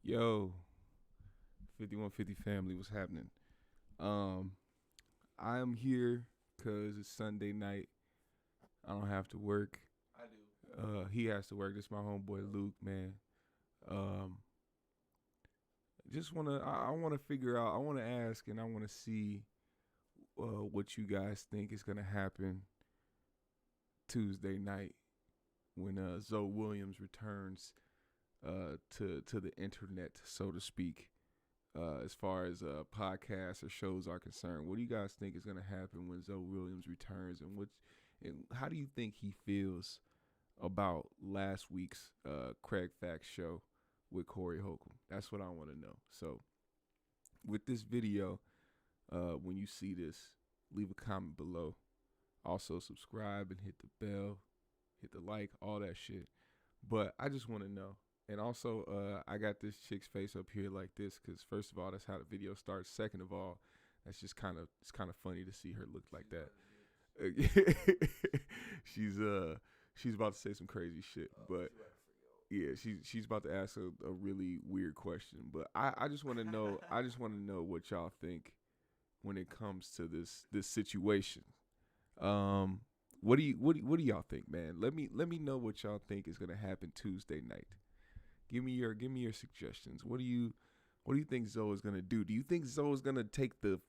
Yo, 5150 family, what's happening? Um, I am here because it's Sunday night. I don't have to work. I do. He has to work. This is my homeboy Luke, man. Um, just I wanna figure out. I wanna ask, and I wanna see what you guys think is gonna happen Tuesday night when Zoe Williams returns to the internet, so to speak. As far as podcasts or shows are concerned, what do you guys think is going to happen when Zoe Williams returns, and how do you think he feels about last week's Kraig Facts show with Corey Holcomb? That's what I want to know. So, with this video, when you see this, leave a comment below. Also, subscribe and hit the bell, hit the like, all that shit. But I just want to know. And also, I got this chick's face up here like this because first of all, that's how the video starts. Second of all, that's just it's kind of funny to see her look like that. She's about to say some crazy shit, but yeah, she's about to ask a really weird question. But I just want to know. I just want to know what y'all think when it comes to this situation. What do y'all think, man? Let me know what y'all think is gonna happen Tuesday night. Give me your suggestions. What do you think Zoe is gonna do? Do you think Zoe is gonna take the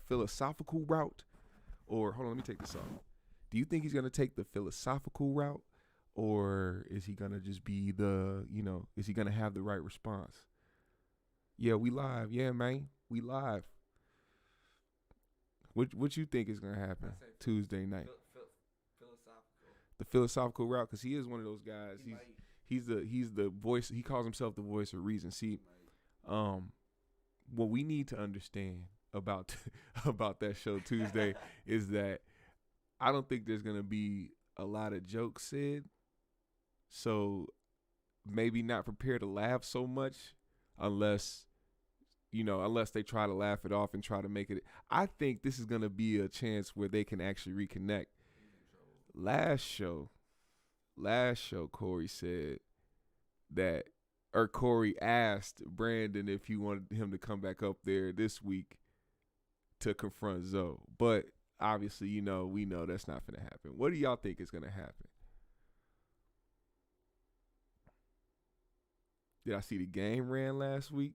philosophical route, or hold on, let me take this off. Do you think he's gonna take the philosophical route, or is he gonna just be is he gonna have the right response? Yeah, we live. Yeah, man, we live. What you think is gonna happen Tuesday night? Philosophical. The philosophical route, because he is one of those guys. He might. He's the voice. He calls himself the voice of reason. See, what we need to understand about about that show Tuesday is that I don't think there's gonna be a lot of jokes said. So maybe not prepare to laugh so much unless unless they try to laugh it off and try to make it. I think this is gonna be a chance where they can actually reconnect. Last show, Corey said that, or Corey asked Brandon if he wanted him to come back up there this week to confront Zoe. But obviously, we know that's not gonna happen. What do y'all think is gonna happen? Did I see the game ran last week?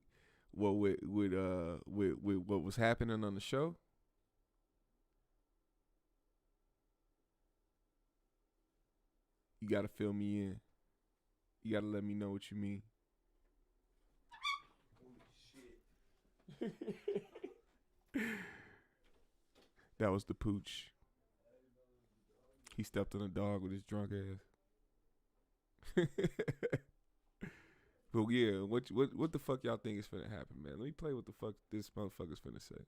Well, with what was happening on the show? You gotta fill me in. You gotta let me know what you mean. Holy shit. That was the pooch. He stepped on a dog with his drunk ass. But yeah, what the fuck y'all think is finna happen, man? Let me play what the fuck this motherfucker's finna say.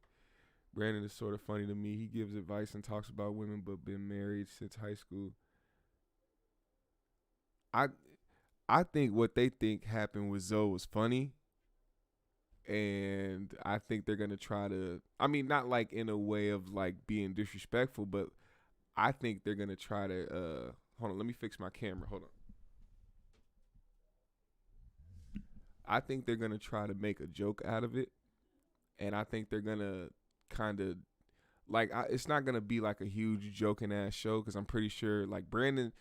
Brandon is sort of funny to me. He gives advice and talks about women, but been married since high school. I I think what they think happened with Zoe was funny, and I think they're gonna try to. I mean, not like in a way of like being disrespectful, but I think they're gonna try to. Hold on, let me fix my camera. Hold on. I think they're gonna try to make a joke out of it, and I think they're gonna kind of it's not gonna be like a huge joking ass show because I'm pretty sure like Brandon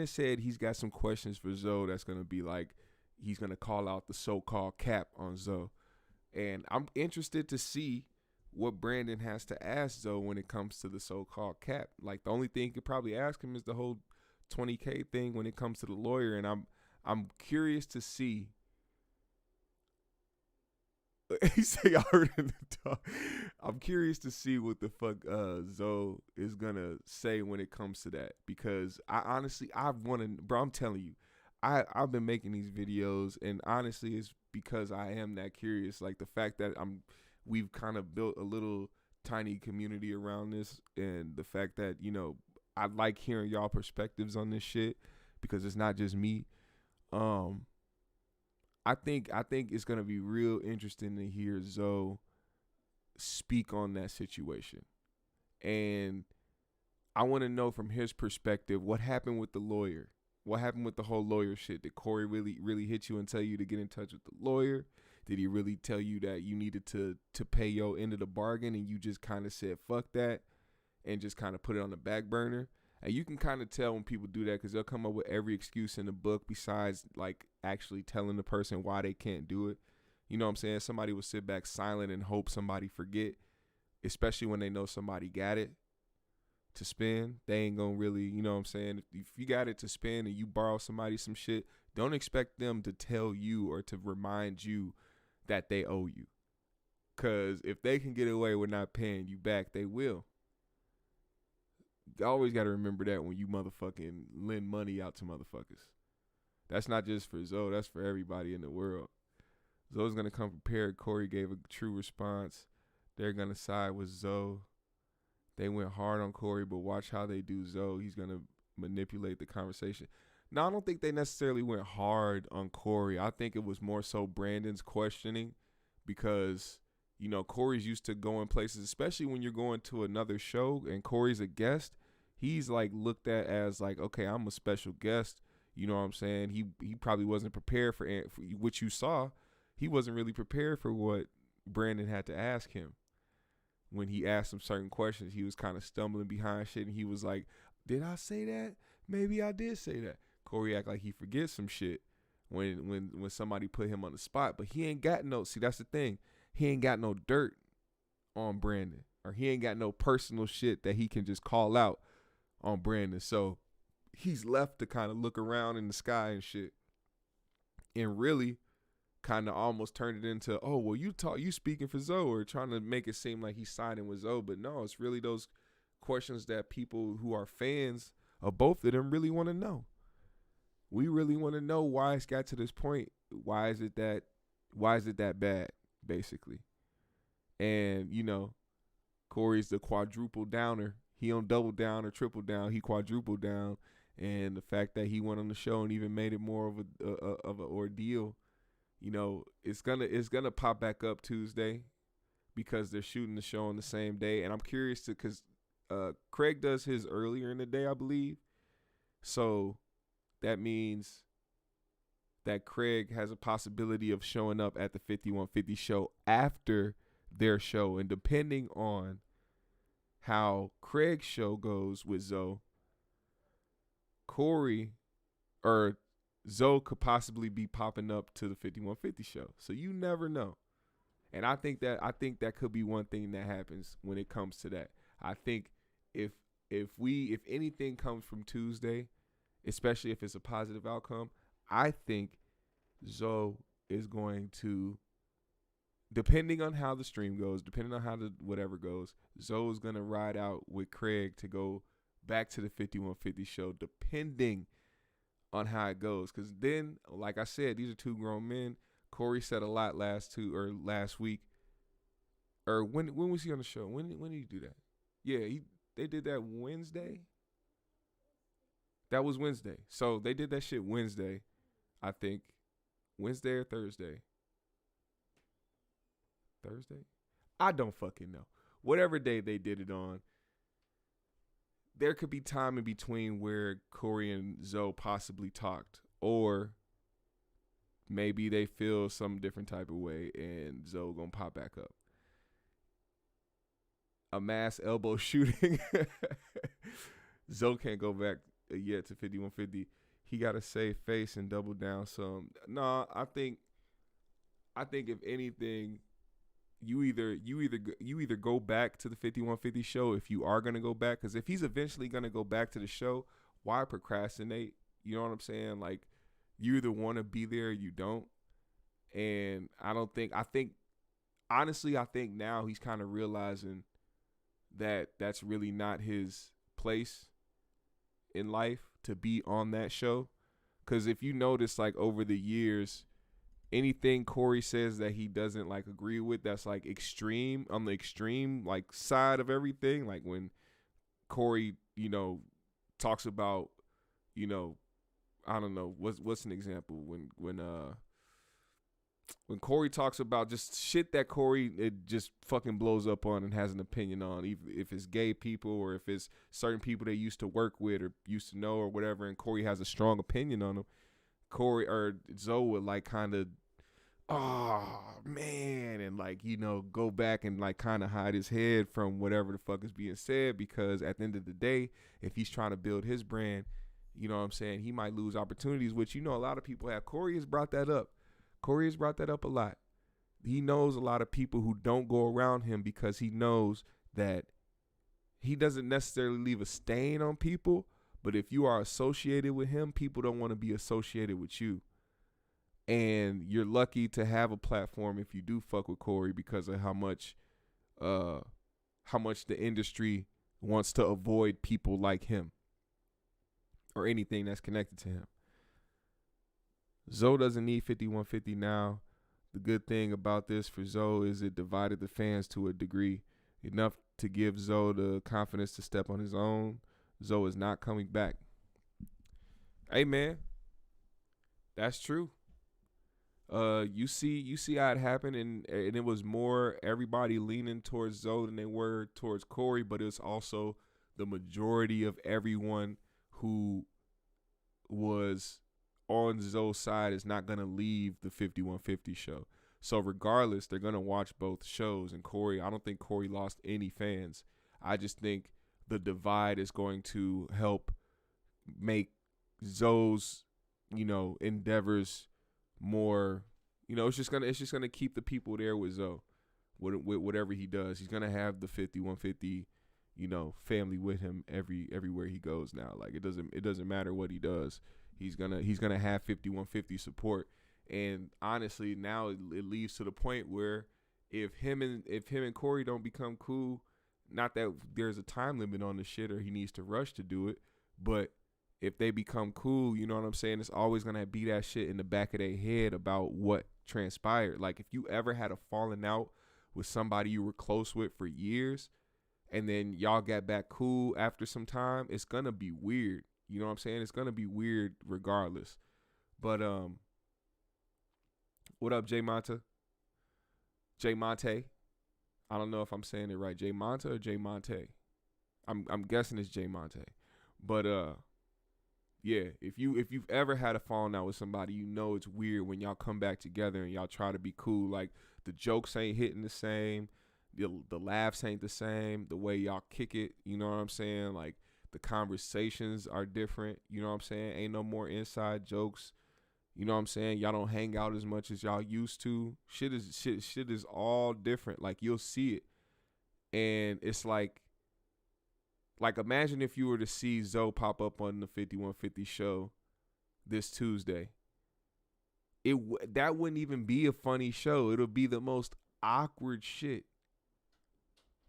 said he's got some questions for Zoe that's gonna be like he's gonna call out the so-called cap on Zoe, and I'm interested to see what Brandon has to ask Zoe when it comes to the so-called cap. Like the only thing he could probably ask him is the whole 20K thing when it comes to the lawyer, and I'm curious to see. He said, "I heard in the talk." I'm curious to see what the fuck Zoe is gonna say when it comes to that, because I've wanted, bro. I'm telling you, I've been making these videos, and honestly, it's because I am that curious. Like the fact that we've kind of built a little tiny community around this, and the fact that I like hearing y'all perspectives on this shit because it's not just me. I think it's gonna be real interesting to hear Zoe speak on that situation, and I want to know from his perspective what happened with the lawyer. What happened with the whole lawyer shit? Did Corey really hit you and tell you to get in touch with the lawyer? Did he really tell you that you needed to pay your end of the bargain and you just kind of said fuck that and just kind of put it on the back burner? And you can kind of tell when people do that because they'll come up with every excuse in the book besides like actually telling the person why they can't do it. You know what I'm saying? Somebody will sit back silent and hope somebody forget, especially when they know somebody got it to spend. They ain't gonna really, you know what I'm saying? If you got it to spend and you borrow somebody some shit, don't expect them to tell you or to remind you that they owe you. Because if they can get away with not paying you back, they will. You always got to remember that when you motherfucking lend money out to motherfuckers. That's not just for Zoe. That's for everybody in the world. Zoe's going to come prepared. Corey gave a true response. They're going to side with Zoe. They went hard on Corey, but watch how they do Zoe. He's going to manipulate the conversation. Now, I don't think they necessarily went hard on Corey. I think it was more so Brandon's questioning because, you know, Corey's used to going places, especially when you're going to another show and Corey's a guest. He's like looked at as like, okay, I'm a special guest. You know what I'm saying? He probably wasn't prepared for what you saw. He wasn't really prepared for what Brandon had to ask him. When he asked him certain questions, he was kind of stumbling behind shit, and he was like, did I say that? Maybe I did say that. Corey act like he forgets some shit when somebody put him on the spot, but he ain't got no, see, that's the thing. He ain't got no dirt on Brandon, or he ain't got no personal shit that he can just call out on Brandon. So he's left to kind of look around in the sky and shit and really kind of almost turned it into, oh, well, you speaking for Zoe, or trying to make it seem like he's siding with Zoe. But no, it's really those questions that people who are fans of both of them really want to know. We really want to know why it's got to this point. Why is it that bad, basically? And, you know, Corey's the quadruple downer. He don't double down or triple down. He quadruple down. And the fact that he went on the show and even made it more of an ordeal, you know, it's gonna pop back up Tuesday because they're shooting the show on the same day. And I'm curious because Kraig does his earlier in the day, I believe. So that means that Kraig has a possibility of showing up at the 5150 show after their show. And depending on how Kraig's show goes with Zoe, Corey or Zoe could possibly be popping up to the 5150 show. So you never know. And I think that could be one thing that happens when it comes to that. I think if anything comes from Tuesday, especially if it's a positive outcome, I think Zoe is going to, depending on how the stream goes, depending on how the whatever goes, Zoe is going to ride out with Kraig to go back to the 5150 show, depending on how it goes. Because then, like I said, these are two grown men. Corey said a lot last week. Or when was he on the show? When did he do that? Yeah, they did that Wednesday. That was Wednesday. So they did that shit Wednesday, I think. Wednesday or Thursday. Thursday? I don't fucking know. Whatever day they did it on, there could be time in between where Corey and Zoe possibly talked. Or maybe they feel some different type of way and Zoe gonna pop back up. A mass elbow shooting. Zoe can't go back yet to 5150. He got to save face and double down some. No, I think if anything, you either go back to the 5150 show if you are gonna go back, because if he's eventually gonna go back to the show, why procrastinate? You know what I'm saying? Like, you either want to be there or you don't. And I think now he's kind of realizing that that's really not his place in life to be on that show. Because if you notice, like, over the years, anything Corey says that he doesn't like agree with, that's like extreme, on the extreme like side of everything, like when Corey, you know, talks about, you know, I don't know, what's an example when When Corey talks about just shit that Corey it just fucking blows up on and has an opinion on, even if it's gay people or if it's certain people they used to work with or used to know or whatever, and Corey has a strong opinion on them, Corey or Zoe would like kind of, oh man, and like, you know, go back and like kind of hide his head from whatever the fuck is being said, because at the end of the day, if he's trying to build his brand, you know what I'm saying, he might lose opportunities, which, you know, a lot of people have. Corey has brought that up. Corey has brought that up a lot. He knows a lot of people who don't go around him because he knows that he doesn't necessarily leave a stain on people, but if you are associated with him, people don't want to be associated with you. And you're lucky to have a platform if you do fuck with Corey because of how much the industry wants to avoid people like him or anything that's connected to him. Zoe doesn't need 5150 now. The good thing about this for Zoe is it divided the fans to a degree, enough to give Zoe the confidence to step on his own. Zoe is not coming back. Hey man, that's true. You see how it happened, and it was more everybody leaning towards Zoe than they were towards Corey, but it's also the majority of everyone who was on Zoe's side is not gonna leave the 5150 show. So regardless, they're gonna watch both shows. And Corey, I don't think Corey lost any fans. I just think the divide is going to help make Zoe's, you know, endeavors more, you know, it's just gonna keep the people there with Zoe, with whatever he does. He's gonna have the 5150, you know, family with him everywhere he goes now. Like it doesn't matter what he does. He's gonna have 5150 support. And honestly, now it leads to the point where if him and Corey don't become cool, not that there's a time limit on the shit or he needs to rush to do it, but if they become cool, you know what I'm saying, it's always going to be that shit in the back of their head about what transpired. Like if you ever had a falling out with somebody you were close with for years and then y'all got back cool after some time, it's going to be weird. You know what I'm saying? It's going to be weird regardless. But what up, Jay Monta? Jay Monte? I don't know if I'm saying it right. Jay Monta or Jay Monte? I'm guessing it's Jay Monte. But yeah, if you've ever had a falling out with somebody, you know it's weird when y'all come back together and y'all try to be cool. Like the jokes ain't hitting the same, the laughs ain't the same, the way y'all kick it, you know what I'm saying? Like the conversations are different, you know what I'm saying? Ain't no more inside jokes, you know what I'm saying? Y'all don't hang out as much as y'all used to. Shit is all different. Like you'll see it, and it's like imagine if you were to see Zoe pop up on the 5150 show this Tuesday. That wouldn't even be a funny show. It'll be the most awkward shit.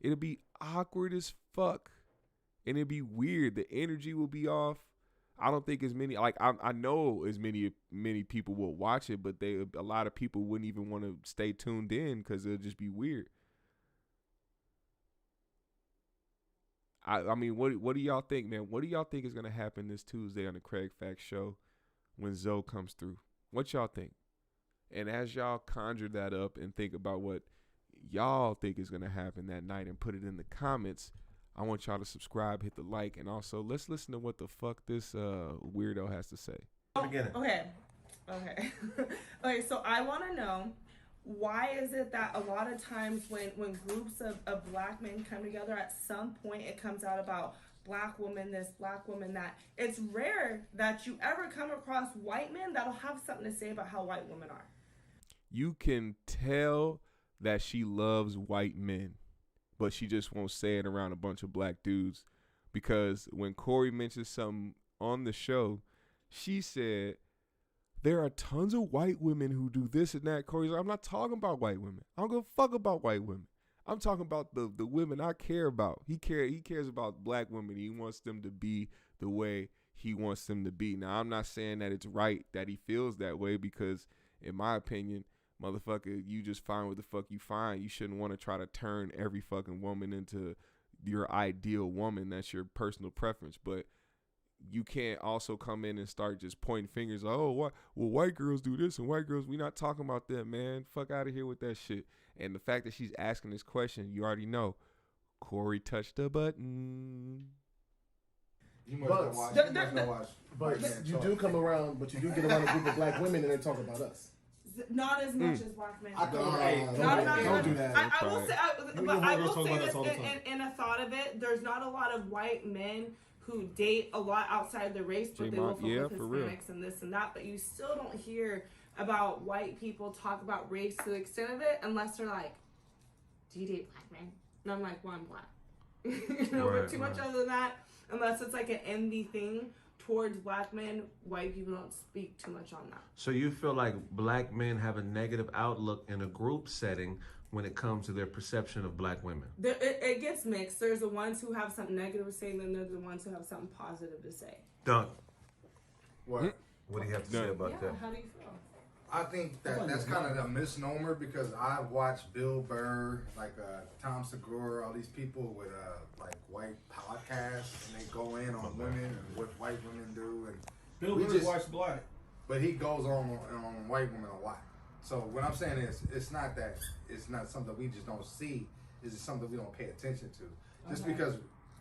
It'll be awkward as fuck. And it'll be weird. The energy will be off. I don't think as many, like I know as many people will watch it, but a lot of people wouldn't even want to stay tuned in because it'll just be weird. I mean, what do y'all think, man? What do y'all think is going to happen this Tuesday on the Kraig Facts show when Zoe comes through? What y'all think? And as y'all conjure that up and think about what y'all think is going to happen that night and put it in the comments, I want y'all to subscribe, hit the like, and also let's listen to what the fuck this weirdo has to say. Okay. Okay, so I want to know, why is it that a lot of times when groups of black men come together, at some point it comes out about black woman this, black woman that. It's rare that you ever come across white men that'll have something to say about how white women are. You can tell that she loves white men, but she just won't say it around a bunch of black dudes. Because when Corey mentioned something on the show, she said, there are tons of white women who do this and that. Corey's like, I'm not talking about white women. I don't give a fuck about white women. I'm talking about the women I care about. He cares about black women. He wants them to be the way he wants them to be. Now, I'm not saying that it's right that he feels that way, because in my opinion, motherfucker, you just find what the fuck you find. You shouldn't want to try to turn every fucking woman into your ideal woman. That's your personal preference. But you can't also come in and start just pointing fingers. Oh, what? Well, white girls do this and white girls. We not talking about that, man. Fuck out of here with that shit. And the fact that she's asking this question, you already know. Corey touched the button. You must not watch. You must not watch. But you do come around. But you do get around a group of black women and they talk about us. Not as much as black men. I thought, Don't do that. I will say, but I will say this in a thought of it. There's not a lot of white men who date a lot outside their race, but they will fuck with Hispanics and this and that. But you still don't hear about white people talk about race to the extent of it unless they're like, "Do you date black men?" And I'm like, "Well, I'm black." But too much other than that, unless it's like an envy thing towards black men, white people don't speak too much on that. So you feel like black men have a negative outlook in a group setting when it comes to their perception of black women? It gets mixed. There's the ones who have something negative to say, and then there's the ones who have something positive to say. Dunk. What? What do you have to say about that? How do you feel? I think that's kind of a misnomer because I watched Bill Burr, like Tom Segura, all these people with like white podcasts, and they go in on women and what white women do. And Bill Burr watched black, but he goes on white women a lot. So what I'm saying is, it's not something we just don't see. It's just something we don't pay attention to. Just because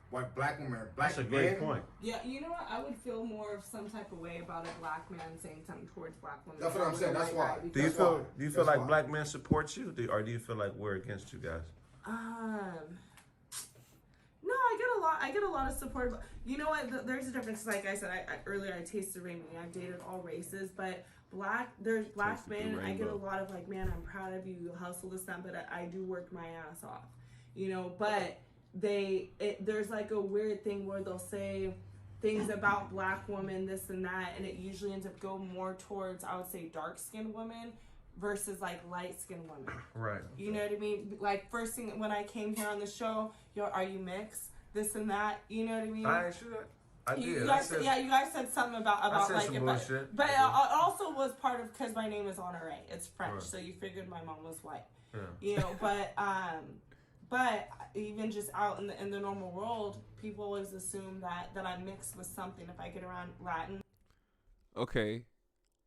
white black women are black. That's a great point. Yeah, you know what? I would feel more of some type of way about a black man saying something towards black women. That's what I'm saying. That's why. Do you feel like black men support you, or do you feel like we're against you guys? No, I get a lot of support. You know what? There's a difference. Like I said earlier, I tasted rainbow. I've dated all races, but there's black men. I get a lot of like, man, I'm proud of you. You hustle this, that, but I do work my ass off. You know, but there's like a weird thing where they'll say things about black women, this and that, and it usually ends up going more towards, I would say, dark-skinned women versus like light-skinned women. Right. You know what I mean? Like first thing when I came here on the show, are you mixed? This and that. You know what I mean? I ain't sure that. I did. You guys said something about like some it, bullshit. but it also was part of because my name is Honoré. It's French, right. So you figured my mom was white. Yeah. You know, but even just out in the normal world, people always assume that I'm mixed with something if I get around Latin. Okay,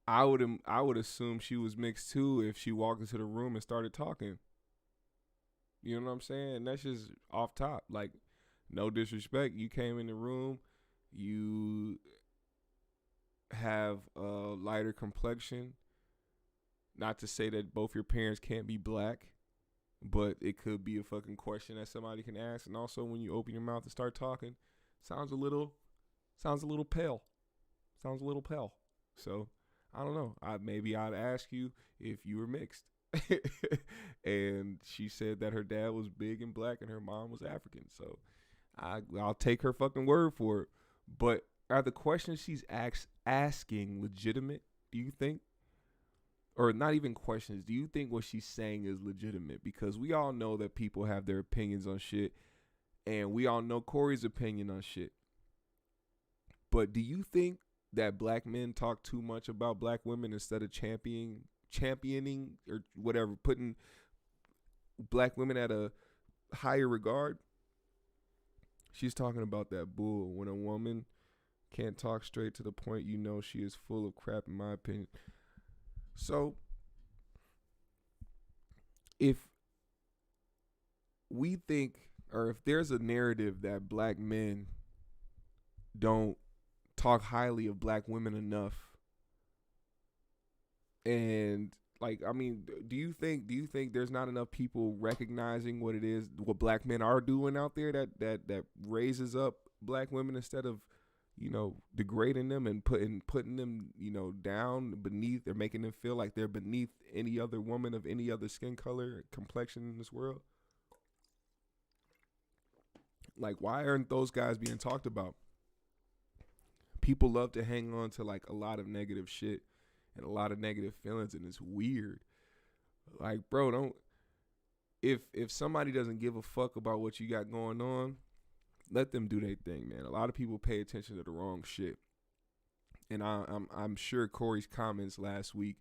I would assume she was mixed too if she walked into the room and started talking. You know what I'm saying? That's just off top. Like, no disrespect. You came in the room. You have a lighter complexion. Not to say that both your parents can't be black, but it could be a fucking question that somebody can ask. And also, when you open your mouth and start talking, sounds a little pale. Sounds a little pale. So, I don't know. Maybe I'd ask you if you were mixed. And she said that her dad was big and black and her mom was African. So, I'll take her fucking word for it. But are the questions she's asking legitimate, do you think? Or not even questions. Do you think what she's saying is legitimate? Because we all know that people have their opinions on shit. And we all know Corey's opinion on shit. But do you think that black men talk too much about black women instead of championing or whatever, putting black women at a higher regard? She's talking about that bull. When a woman can't talk straight to the point, you know she is full of crap, in my opinion. So, if we think, or if there's a narrative that black men don't talk highly of black women enough, and like, I mean, do you think there's not enough people recognizing what black men are doing out there that raises up black women instead of, you know, degrading them and putting them, you know, down beneath, or making them feel like they're beneath any other woman of any other skin color, complexion in this world? Like, why aren't those guys being talked about? People love to hang on to like a lot of negative shit and a lot of negative feelings, and it's weird. Like, bro, if somebody doesn't give a fuck about what you got going on, let them do their thing, man. A lot of people pay attention to the wrong shit. And I'm sure Corey's comments last week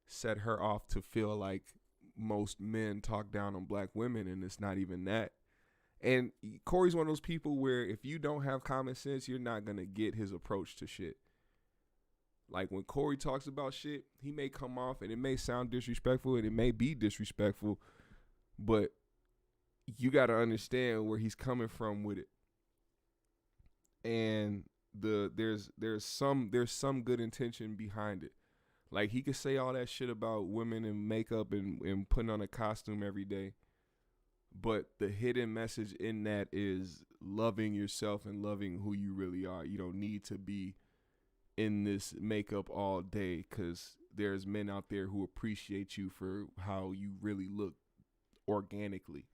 set her off to feel like most men talk down on black women, and it's not even that. And Corey's one of those people where if you don't have common sense, you're not going to get his approach to shit. Like when Corey talks about shit, he may come off and it may sound disrespectful and it may be disrespectful, but you got to understand where he's coming from with it. And there's some good intention behind it. Like he could say all that shit about women and makeup and putting on a costume every day. But the hidden message in that is loving yourself and loving who you really are. You don't need to be in this makeup all day because there's men out there who appreciate you for how you really look organically.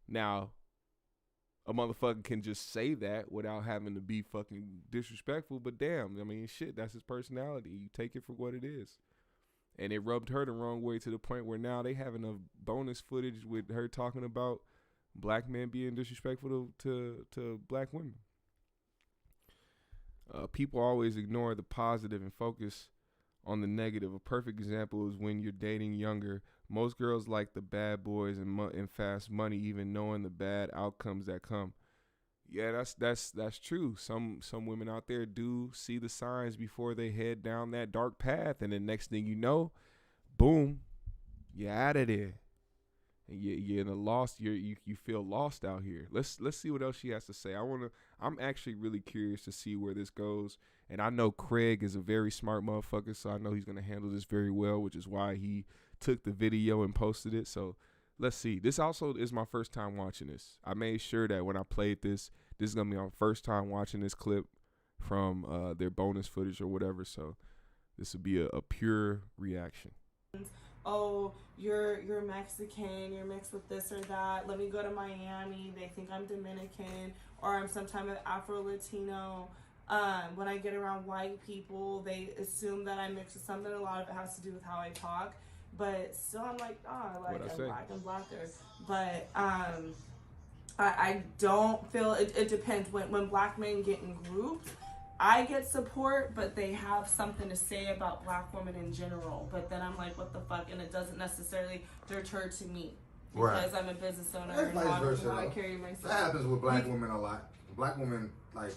Now, a motherfucker can just say that without having to be fucking disrespectful, but damn, I mean, shit, that's his personality. You take it for what it is. And it rubbed her the wrong way to the point where now they having a bonus footage with her talking about black men being disrespectful to black women. People always ignore the positive and focus on the negative. A perfect example is when you're dating younger. Most girls like the bad boys and fast money, even knowing the bad outcomes that come. Yeah, that's true. Some women out there do see the signs before they head down that dark path, and the next thing you know, boom, you're out of there, and you're in a lost. You feel lost out here. Let's see what else she has to say. I'm actually really curious to see where this goes, and I know Kraig is a very smart motherfucker, so I know he's gonna handle this very well, which is why he took the video and posted it. So let's see. This also is my first time watching this. I made sure that when I played this is going to be my first time watching this clip from their bonus footage or whatever. So this will be a pure reaction. Oh, you're Mexican, you're mixed with this or that. Let me go to Miami. They think I'm Dominican or I'm some type of Afro-Latino. When I get around white people, they assume that I'm mixed with something. A lot of it has to do with how I talk. But still, I'm like, like I'm blacker. But I don't feel it depends. When black men get in groups, I get support, but they have something to say about black women in general. But then I'm like, what the fuck? And it doesn't necessarily deter to me because I'm a business owner and how I carry myself. That happens with black women a lot. Black women, like,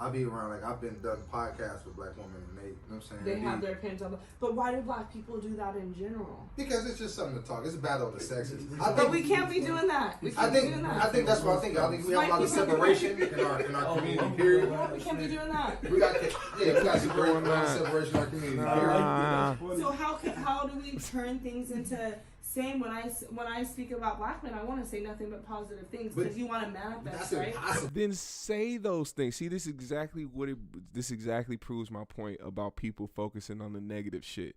I'll be around, like, I've been done podcasts with black women, and they, you know what I'm saying? They have their opinions on it. But why do black people do that in general? Because it's just something to talk. It's a battle of the sexes. But we can't be doing that. I think that's what I think. I think we have a lot of separation in our community, period. We can't be doing that. We got separation in our community, period. So how do we turn things into... Same when I speak about black men, I want to say nothing but positive things because you want to manifest, right? Then say those things. See, this exactly proves my point about people focusing on the negative shit.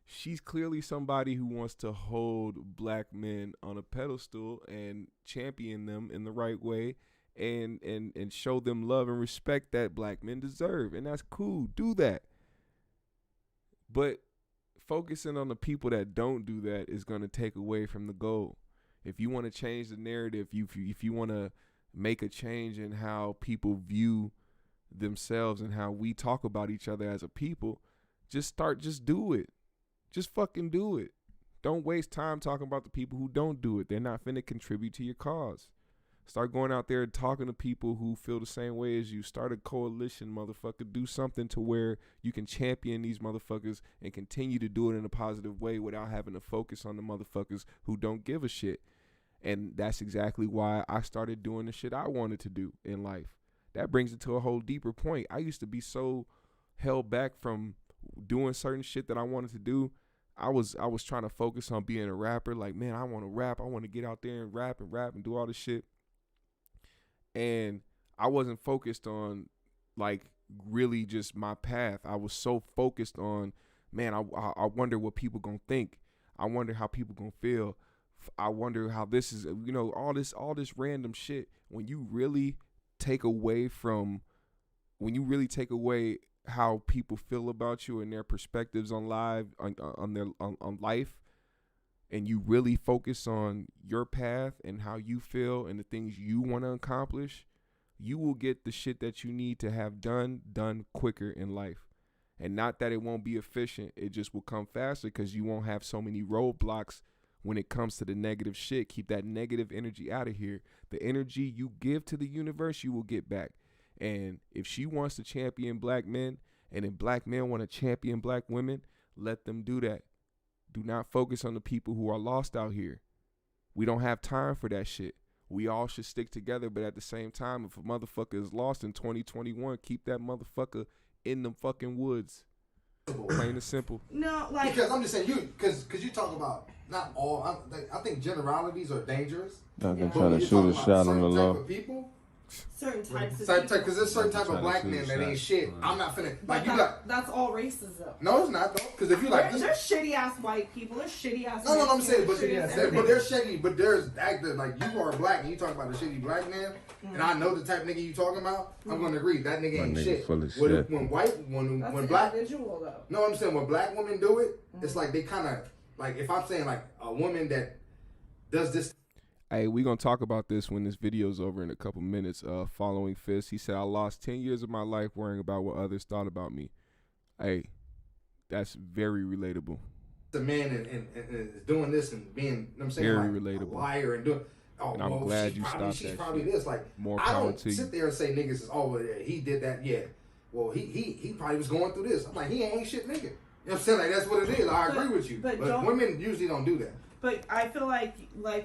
She's clearly somebody who wants to hold black men on a pedestal and champion them in the right way and show them love and respect that black men deserve. And that's cool. Do that. But focusing on the people that don't do that is going to take away from the goal. If you want to change the narrative, if you want to make a change in how people view themselves and how we talk about each other as a people, just do it. Just fucking do it. Don't waste time talking about the people who don't do it. They're not finna contribute to your cause. Start going out there and talking to people who feel the same way as you. Start a coalition, motherfucker. Do something to where you can champion these motherfuckers and continue to do it in a positive way without having to focus on the motherfuckers who don't give a shit. And that's exactly why I started doing the shit I wanted to do in life. That brings it to a whole deeper point. I used to be so held back from doing certain shit that I wanted to do. I was trying to focus on being a rapper. Like, man, I want to rap. I want to get out there and rap and do all this shit. And I wasn't focused on, like, really just my path. I was so focused on, man, I wonder what people gonna think. I wonder how people gonna feel. I wonder how this is, you know, all this random shit. When you really take away how people feel about you and their perspectives on life, on life, and you really focus on your path and how you feel and the things you want to accomplish, you will get the shit that you need to have done quicker in life. And not that it won't be efficient, it just will come faster because you won't have so many roadblocks when it comes to the negative shit. Keep that negative energy out of here. The energy you give to the universe, you will get back. And if she wants to champion black men, and if black men want to champion black women, let them do that. Do not focus on the people who are lost out here. We don't have time for that shit. We all should stick together, but at the same time, if a motherfucker is lost in 2021, keep that motherfucker in them fucking woods. Plain and simple. No, like, because I'm just saying because you talk about not all. I think generalities are dangerous. Not gonna Yeah. try to shoot a shot on the low. People, certain types of because there's certain type of black Trying to men shoot a that ain't shot. shit. I'm not finna but like you got. that's all races though. No, it's not though. Because if you like, There's shitty ass white people. There's shitty ass. no, I'm saying, but shitty ass there's shitty, but there's actors like you are black and you talk about a shitty black man, and I know the type of nigga you talking about. I'm gonna agree that nigga ain't That nigga shit. full of When, shit. when black, individual though. no, I'm saying when black women do it, it's like they kind of like if I'm saying like a woman that does this. Hey, we gonna talk about this when this video's over in a couple minutes. Following Fist, he said, I lost 10 years of my life worrying about what others thought about me. Hey, that's very relatable. The man and is doing this and being, you know what I'm saying, Very like relatable. a liar and doing. Oh, And I'm well, glad she's you probably, stopped she's that probably shit. this. Like, More I power don't to sit you. there and say niggas is oh yeah, he did that. Yeah, well he probably was going through this. I'm like he ain't shit nigga. You know what I'm saying? Like that's what it is. I agree with you. but But women usually don't do that. But I feel like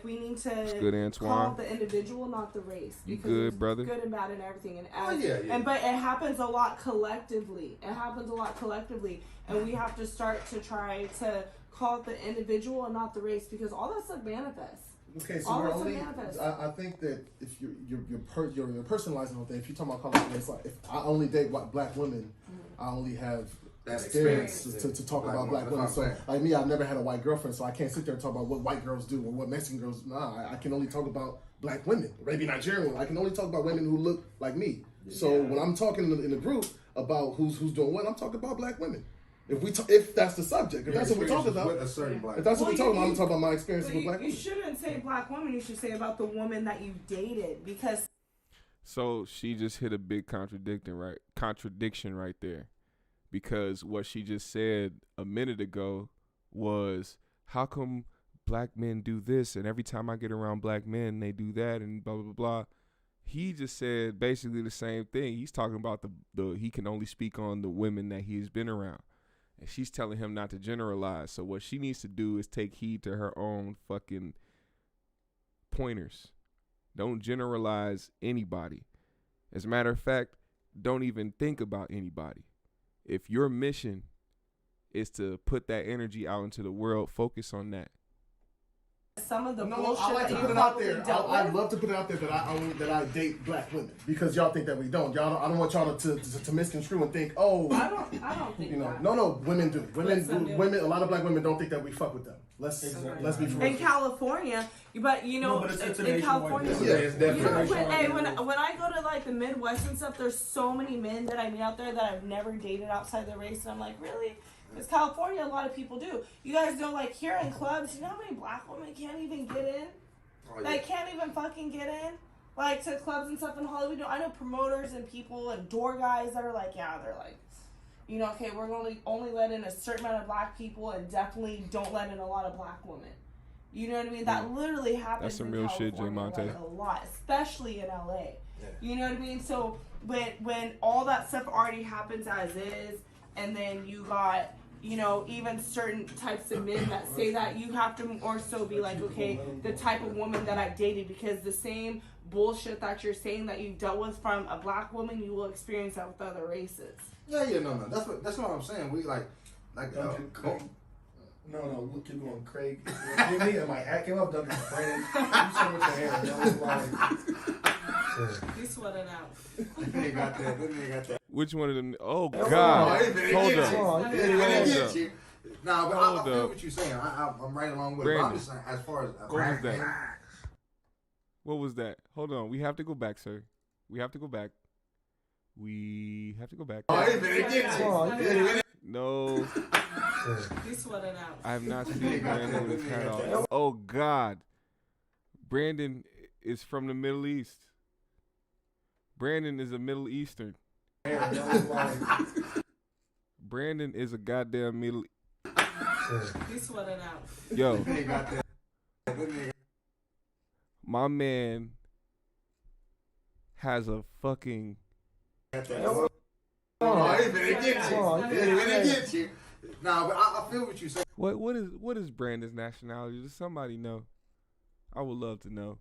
we need to Good, Antoine. call the individual, not the race. You Because good, there's brother? Good and bad and everything. And Oh, yeah. And but it happens a lot collectively. And we have to start to try to call it the individual and not the race because all that stuff manifests. Okay, so All we're that's a only. manifest. I think that if you're personalizing the whole thing. If you're talking about calling it, it's like if I only date black women, I only have That experience experience. to talk Black about black women, women. that's So what I'm saying. like me, I've never had a white girlfriend, so I can't sit there and talk about what white girls do or what Mexican girls. Nah, I can only talk about black women, maybe Nigerian. I can only talk about women who look like me. So when I'm talking in the group about who's doing what, I'm talking about black women. If that's the subject, if that's what we're talking about, With a certain black. if that's what we're talking about, I'm you- talking about my experience But with black you women. shouldn't say black woman. You should say about the woman that you dated because So she just hit a big contradiction right there. Because what she just said a minute ago was, how come black men do this and every time I get around black men they do that and blah blah blah. He just said basically the same thing. He's talking about the he can only speak on the women that he's been around. And she's telling him not to generalize. So what she needs to do is take heed to her own fucking pointers. Don't generalize anybody. As a matter of fact, don't even think about anybody. If your mission is to put that energy out into the world, focus on that. some of the No, bullshit I like to that put you it out probably there. dealt I'd with. love to put it out there that I date black women because y'all think that we don't. Y'all, I don't want y'all to misconstrue and think, oh, I don't think you know, that. no, women do. Some do. Women. A lot of black women don't think that we fuck with them. Let's be for In real. California, but you know, No, but it's a in nationwide California, thing. Yeah, it's you know, definitely. when I go to like the Midwest and stuff, there's so many men that I meet out there that I've never dated outside the race, and I'm like, really? Because California, a lot of people do. You guys know, like here in clubs, you know how many black women can't even get in? Oh, yeah. Like can't even fucking get in, like to clubs and stuff in Hollywood. I know promoters and people and door guys that are like, yeah, they're like, you know, okay, we're only let in a certain amount of black people and definitely don't let in a lot of black women. You know what I mean? That literally happens. That's some in real shit, California, J. Monte. like, a lot, especially in LA. Yeah. You know what I mean? So when all that stuff already happens as is, and then you got, you know, even certain types of men that say that, you have to more so be like, okay, the type of woman that I dated, because the same bullshit that you're saying that you dealt with from a black woman, you will experience that with other races. No. That's what I'm saying. We like. Duncan, Craig. No, we'll keep going. Craig. Give me and my hat came up. Duncan, Brandon. You said with your hair. That was like. You sweating out. That nigga got that. Which one of them? Oh Oh, God! he finna Hold get up. you. Oh, He yeah. finna Hold get up. you. Nah, but I Hold feel up. what you're saying. I'm right along with it. But Brandon. I'm just saying, as far as a What black was that? man, What was that? Hold on. We have to go back, sir. We have to go back. We have to go back. oh, he finna get you. Oh, He finna- No, You sweating out. I have not seen Brandon with his hat off. Oh God, Brandon is from the Middle East. Brandon is a Middle Eastern. That was like. Brandon is a goddamn Middle. You sweating out. Yo, He got that. My man has a fucking. Oh, I ain't gonna get you. I ain't gonna get you. Nah, but I feel what you say. What is Brandon's nationality? Does somebody know? I would love to know.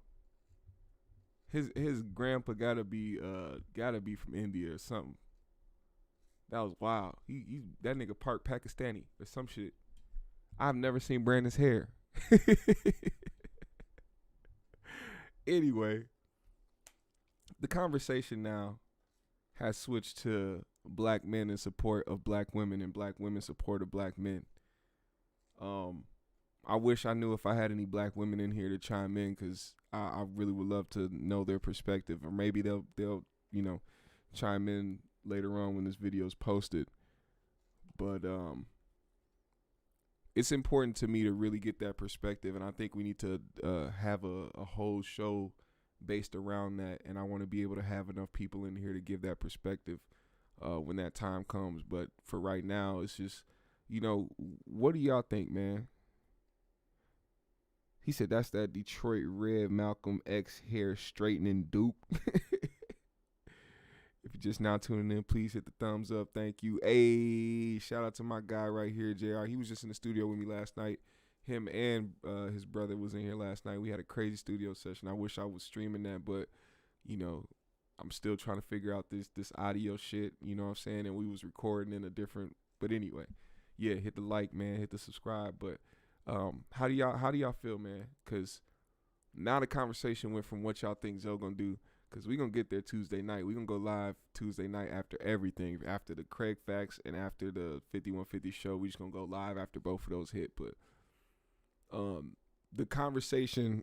His grandpa gotta be from India or something. That was wild. He that nigga part Pakistani or some shit. I've never seen Brandon's hair. Anyway, the conversation now has switched to black men in support of black women and black women support of black men. I wish I knew if I had any black women in here to chime in, because I really would love to know their perspective, or maybe they'll chime in later on when this video is posted. But it's important to me to really get that perspective, and I think we need to have a whole show based around that, and I want to be able to have enough people in here to give that perspective when that time comes. But for right now, it's just, what do y'all think, man? He said that's that Detroit Red Malcolm X hair straightening dupe. If you're just now tuning in, please hit the thumbs up. Thank you. Hey, shout out to my guy right here, JR. He was just in the studio with me last night. Him and his brother was in here last night. We had a crazy studio session. I wish I was streaming that, but, I'm still trying to figure out this audio shit, you know what I'm saying? And we was recording in a different, but anyway. Yeah, hit the like, man. Hit the subscribe. But how do y'all feel, man? Because now the conversation went from what y'all think Zoe gonna do, because we're going to get there Tuesday night. We're going to go live Tuesday night after everything, after the Kraig Facts and after the 5150 show. We just going to go live after both of those hit. But the conversation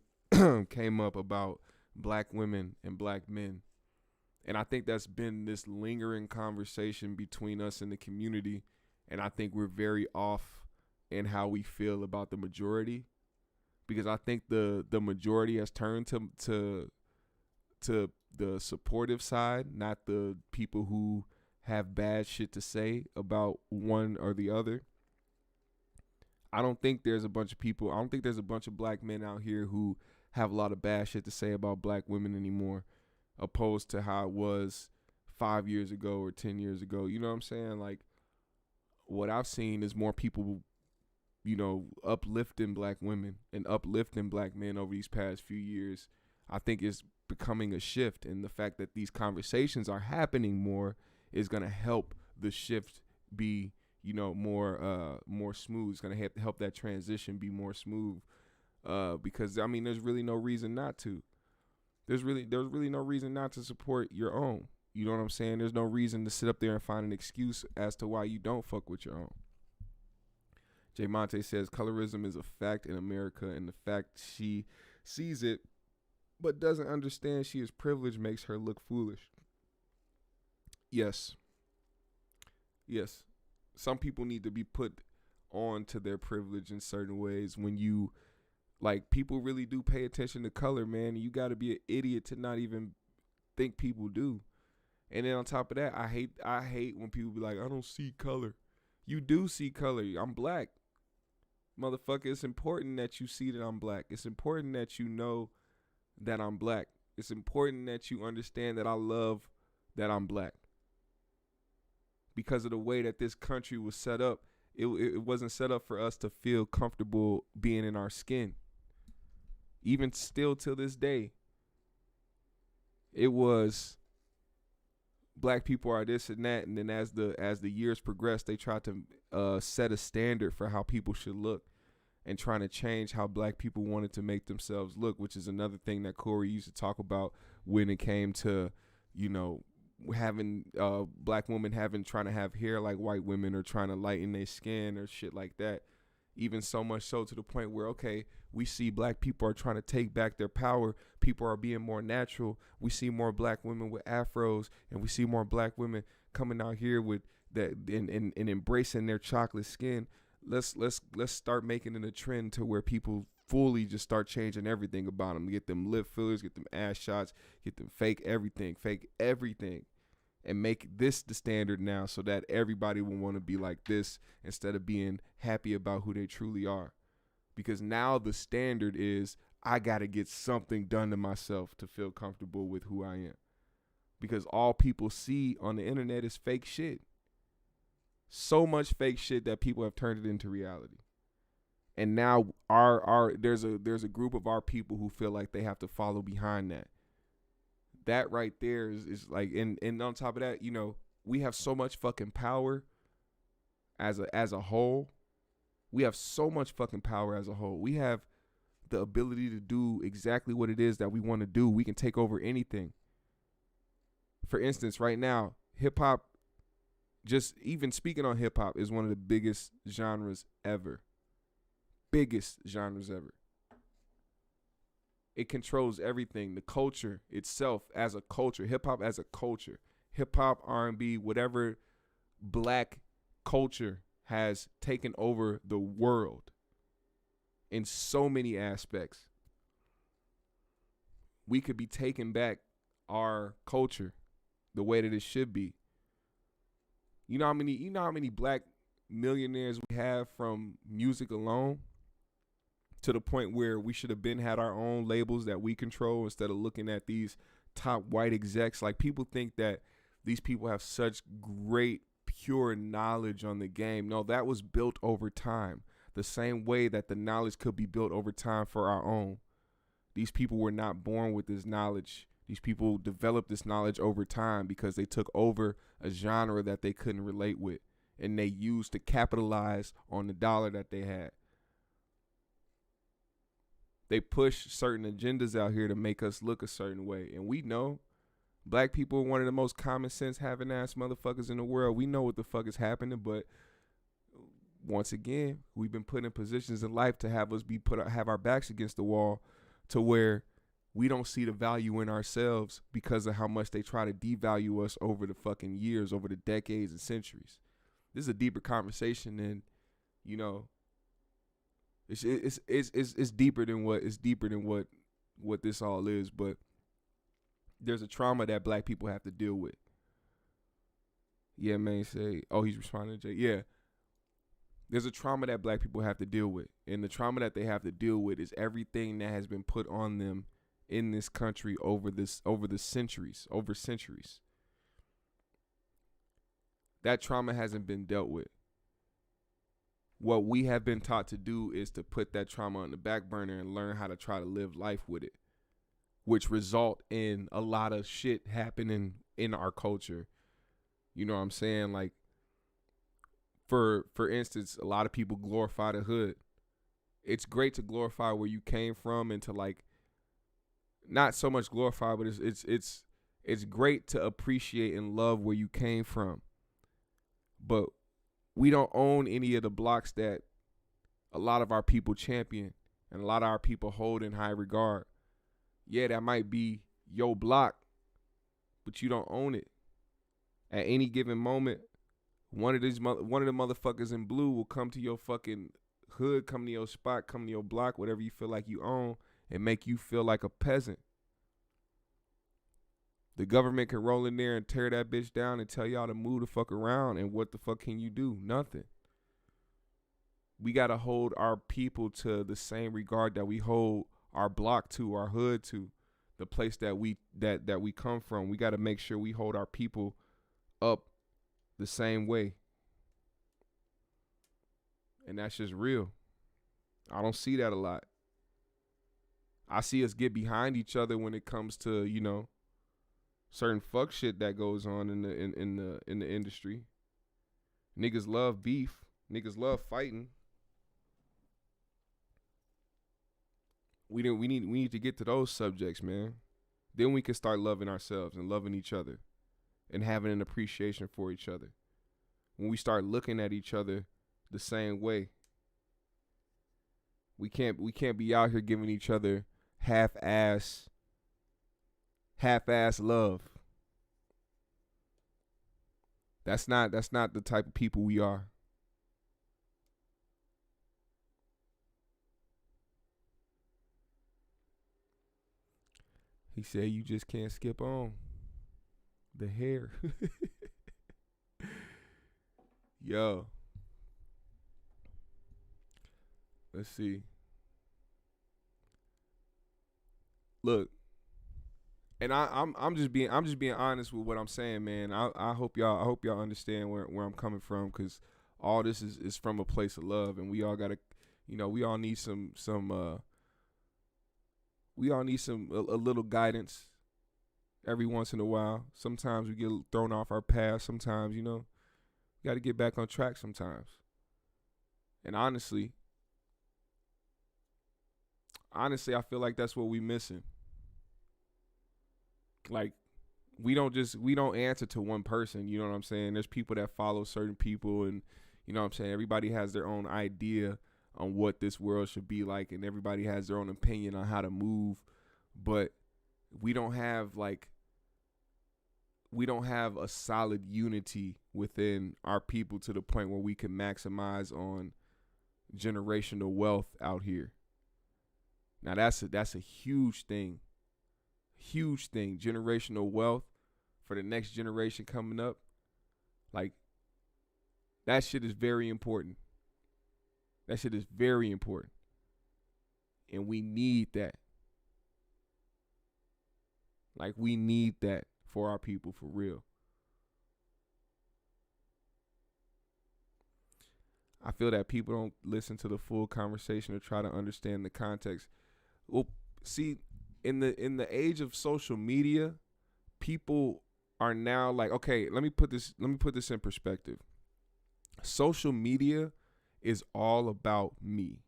came up about black women and black men. And I think that's been this lingering conversation between us and the community. And I think we're very off in how we feel about the majority, because I think the majority has turned to the supportive side, not the people who have bad shit to say about one or the other. I don't think there's a bunch of black men out here who have a lot of bad shit to say about black women anymore, opposed to how it was 5 years ago or 10 years ago. You know what I'm saying? Like, what I've seen is more people, uplifting black women and uplifting black men over these past few years. I think it's becoming a shift, and the fact that these conversations are happening more is going to help the shift be, more smooth. It's going to help that transition be more smooth, because there's really no reason not to. There's really no reason not to support your own. You know what I'm saying? There's no reason to sit up there and find an excuse as to why you don't fuck with your own. Jay Monte says colorism is a fact in America, and the fact she sees it but doesn't understand she is privileged makes her look foolish. Yes. Some people need to be put on to their privilege in certain ways. When you, people really do pay attention to color, man. You got to be an idiot to not even think people do. And then on top of that, I hate when people be like, I don't see color. You do see color. I'm black. Motherfucker, it's important that you see that I'm black. It's important that you know that I'm black. It's important that you understand that I love that I'm black. Because of the way that this country was set up, it wasn't set up for us to feel comfortable being in our skin. Even still till this day, it was black people are this and that, and then as the years progressed, they tried to set a standard for how people should look, and trying to change how black people wanted to make themselves look, which is another thing that Corey used to talk about when it came to, having black women trying to have hair like white women, or trying to lighten their skin or shit like that. Even so much so to the point where, okay, we see black people are trying to take back their power. People are being more natural. We see more black women with afros, and we see more black women coming out here with that and embracing their chocolate skin. Let's start making it a trend to where people fully just start changing everything about them. Get them lip fillers, get them ass shots, get them fake everything, and make this the standard now, so that everybody will want to be like this instead of being happy about who they truly are. because now the standard is I got to get something done to myself to feel comfortable with who I am, because all people see on the internet is fake shit. So much fake shit that people have turned it into reality. And now there's a group of our people who feel like they have to follow behind that. That right there is like, and on top of that, you know, we have so much fucking power as a whole. We have so much fucking power as a whole. We have the ability to do exactly what it is that we want to do. We can take over anything. For instance, right now, hip hop, just even speaking on hip hop, is one of the biggest genres ever. Biggest genres ever. It controls everything. The culture itself as a culture, hip hop as a culture, hip hop, R&B, whatever black culture has taken over the world in so many aspects. We could be taking back our culture the way that it should be. You know how many black millionaires we have from music alone, to the point where we should have been had our own labels that we control instead of looking at these top white execs. Like, people think that these people have such great pure knowledge on the game. No, that was built over time. The same way that the knowledge could be built over time for our own. These people were not born with this knowledge. These people developed this knowledge over time because they took over a genre that they couldn't relate with, and they used to capitalize on the dollar that they had. They push certain agendas out here to make us look a certain way. And we know black people are one of the most common sense having ass motherfuckers in the world. We know what the fuck is happening, but once again, we've been put in positions in life to have us have our backs against the wall, to where we don't see the value in ourselves because of how much they try to devalue us over the fucking years, over the decades and centuries. This is a deeper conversation than, you know, it's deeper than what this all is. But there's a trauma that black people have to deal with. Yeah, man. Say, oh, he's responding to Jay. Yeah. There's a trauma that black people have to deal with. And the trauma that they have to deal with is everything that has been put on them in this country over centuries. That trauma hasn't been dealt with. What we have been taught to do is to put that trauma on the back burner and learn how to try to live life with it, which result in a lot of shit happening in our culture. You know what I'm saying? Like, for instance, a lot of people glorify the hood. It's great to glorify where you came from, and to, like, not so much glorify, but it's great to appreciate and love where you came from. But we don't own any of the blocks that a lot of our people champion and a lot of our people hold in high regard. Yeah, that might be your block, but you don't own it. At any given moment, one of the motherfuckers in blue will come to your fucking hood, come to your spot, come to your block, whatever you feel like you own, and make you feel like a peasant. The government can roll in there and tear that bitch down and tell y'all to move the fuck around, and what the fuck can you do? Nothing. We got to hold our people to the same regard that we hold our block to, our hood to, the place that we come from. We got to make sure we hold our people up the same way. And that's just real. I don't see that a lot. I see us get behind each other when it comes to, you know, certain fuck shit that goes on in the industry. Niggas love beef. Niggas love fighting. We need to get to those subjects, man. Then we can start loving ourselves and loving each other and having an appreciation for each other. When we start looking at each other the same way. We can't be out here giving each other half-ass love. That's not the type of people we are. He said you just can't skip on the hair. Yo. Let's see. look, and I'm just being honest with what I'm saying, man. I hope y'all understand where I'm coming from, because all this is from a place of love, and we all gotta, we all need a little guidance every once in a while. Sometimes we get thrown off our path. Sometimes, we got to get back on track sometimes. And honestly, I feel like that's what we missing. Like, we don't answer to one person, you know what I'm saying? There's people that follow certain people, and you know what I'm saying? Everybody has their own idea on what this world should be like, and everybody has their own opinion on how to move, but we don't have a solid unity within our people to the point where we can maximize on generational wealth out here. Now that's a huge thing. Huge thing. Generational wealth for the next generation coming up. Like, that shit is very important. That shit is very important. And we need that. Like, we need that for our people, for real. I feel that people don't listen to the full conversation or try to understand the context. Well, see, in the age of social media, people are now like, okay, let me put this in perspective. Social media is all about me.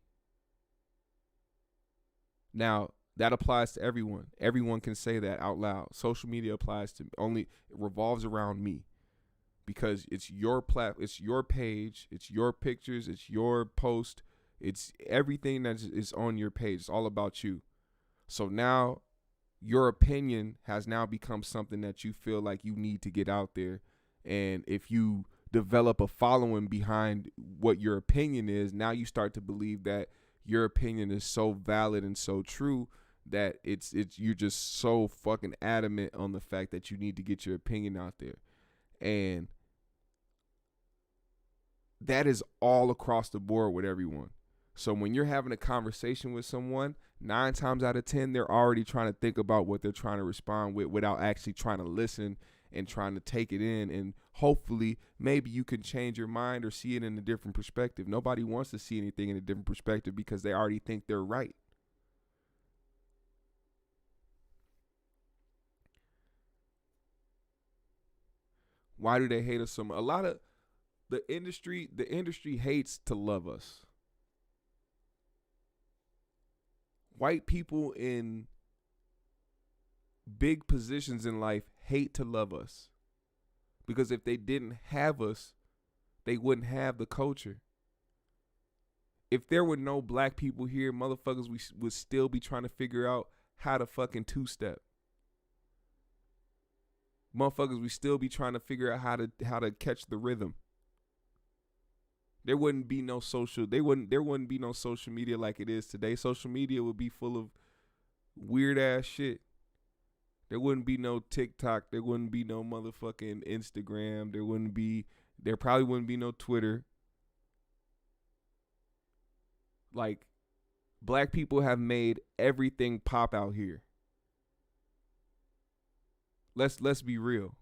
Now, that applies to everyone. Everyone can say that out loud. Social media applies to it revolves around me, because it's your it's your page, it's your pictures, it's your post, it's everything that is on your page. It's all about you. So now your opinion has now become something that you feel like you need to get out there. And if you develop a following behind what your opinion is, now you start to believe that your opinion is so valid and so true that it's you're just so fucking adamant on the fact that you need to get your opinion out there. And that is all across the board with everyone. So when you're having a conversation with someone, 9 times out of 10, they're already trying to think about what they're trying to respond with without actually trying to listen and trying to take it in. And hopefully, maybe you can change your mind or see it in a different perspective. Nobody wants to see anything in a different perspective because they already think they're right. Why do they hate us so much? A lot of the industry hates to love us. White people in big positions in life hate to love us, because if they didn't have us, they wouldn't have the culture. If there were no black people here, motherfuckers, we would still be trying to figure out how to fucking two-step. Motherfuckers, we still be trying to figure out how to catch the rhythm. There wouldn't be no social media like it is today. Social media would be full of weird ass shit. There wouldn't be no TikTok. There wouldn't be no motherfucking Instagram. There probably wouldn't be no Twitter. Like, black people have made everything pop out here. Let's be real.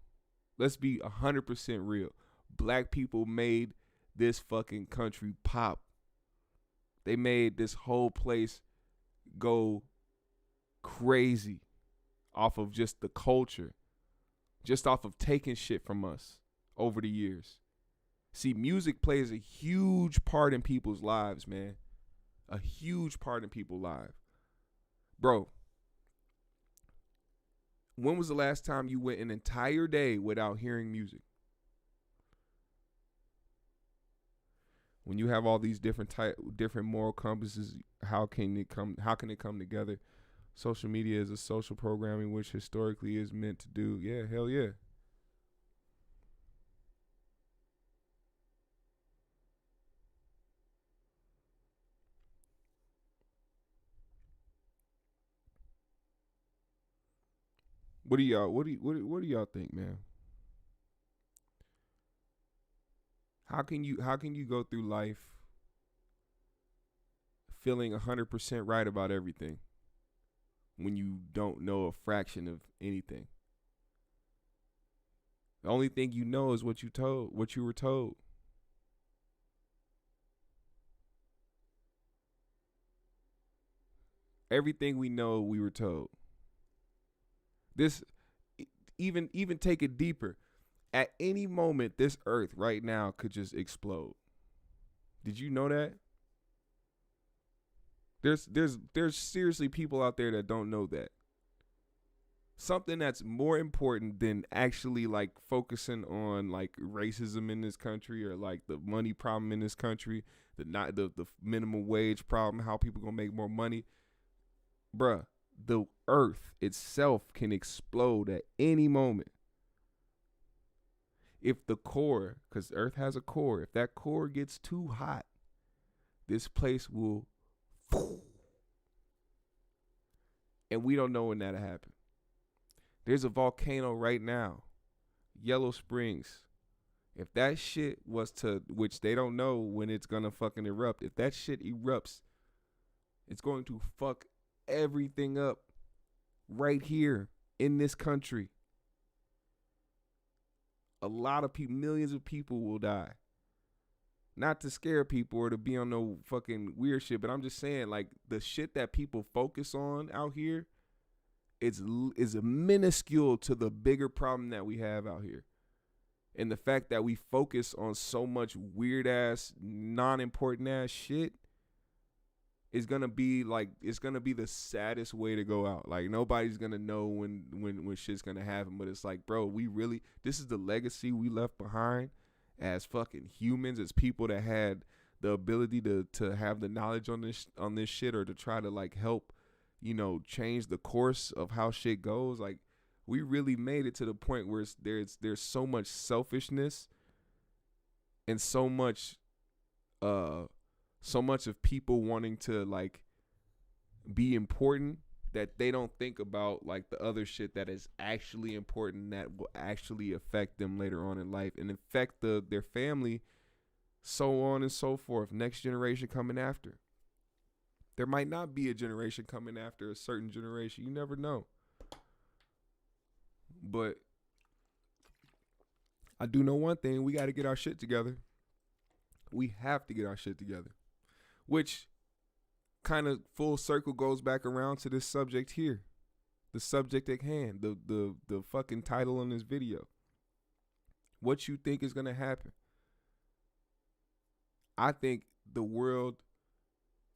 Let's be 100% real. Black people made this fucking country pop. They made this whole place go crazy off of just the culture, just off of taking shit from us over the years. See, music plays a huge part in people's lives, man. A huge part in people's lives. Bro, when was the last time you went an entire day without hearing music? When you have all these different moral compasses, how can it come together? Social media is a social programming which historically is meant to do. Yeah, hell yeah. What do y'all think, man? How can you go through life feeling 100% right about everything? when you don't know a fraction of anything. The only thing you know is what you were told. Everything we know, we were told. This, even take it deeper. At any moment, this earth right now could just explode. Did you know that? There's seriously people out there that don't know that. Something that's more important than actually like focusing on like racism in this country or like the money problem in this country, the minimum wage problem, how people gonna make more money. Bruh, the earth itself can explode at any moment. If the core, because earth has a core, if that core gets too hot, this place will, and we don't know when that'll happen. There's a volcano right now, Yellow Springs. If that shit was to, which they don't know when it's gonna fucking erupt, if that shit erupts, it's going to fuck everything up right here in this country. A lot of people, millions of people will die. Not to scare people or to be on no fucking weird shit, but I'm just saying, like, the shit that people focus on out here is minuscule to the bigger problem that we have out here. And the fact that we focus on so much weird ass, non-important ass shit is gonna be like, it's gonna be the saddest way to go out. Like, nobody's gonna know when shit's gonna happen, but it's like, bro, this is the legacy we left behind as fucking humans, as people that had the ability to have the knowledge on this shit, or to try to like help, you know, change the course of how shit goes. Like, we really made it to the point where there's so much selfishness and so much of people wanting to like be important that they don't think about like the other shit that is actually important, that will actually affect them later on in life and affect their family, so on and so forth. Next generation coming after. There might not be a generation coming after a certain generation. You never know. But I do know one thing. We got to get our shit together. We have to get our shit together. Which kind of full circle goes back around to this subject here. The subject at hand. The fucking title on this video. What you think is going to happen? I think the world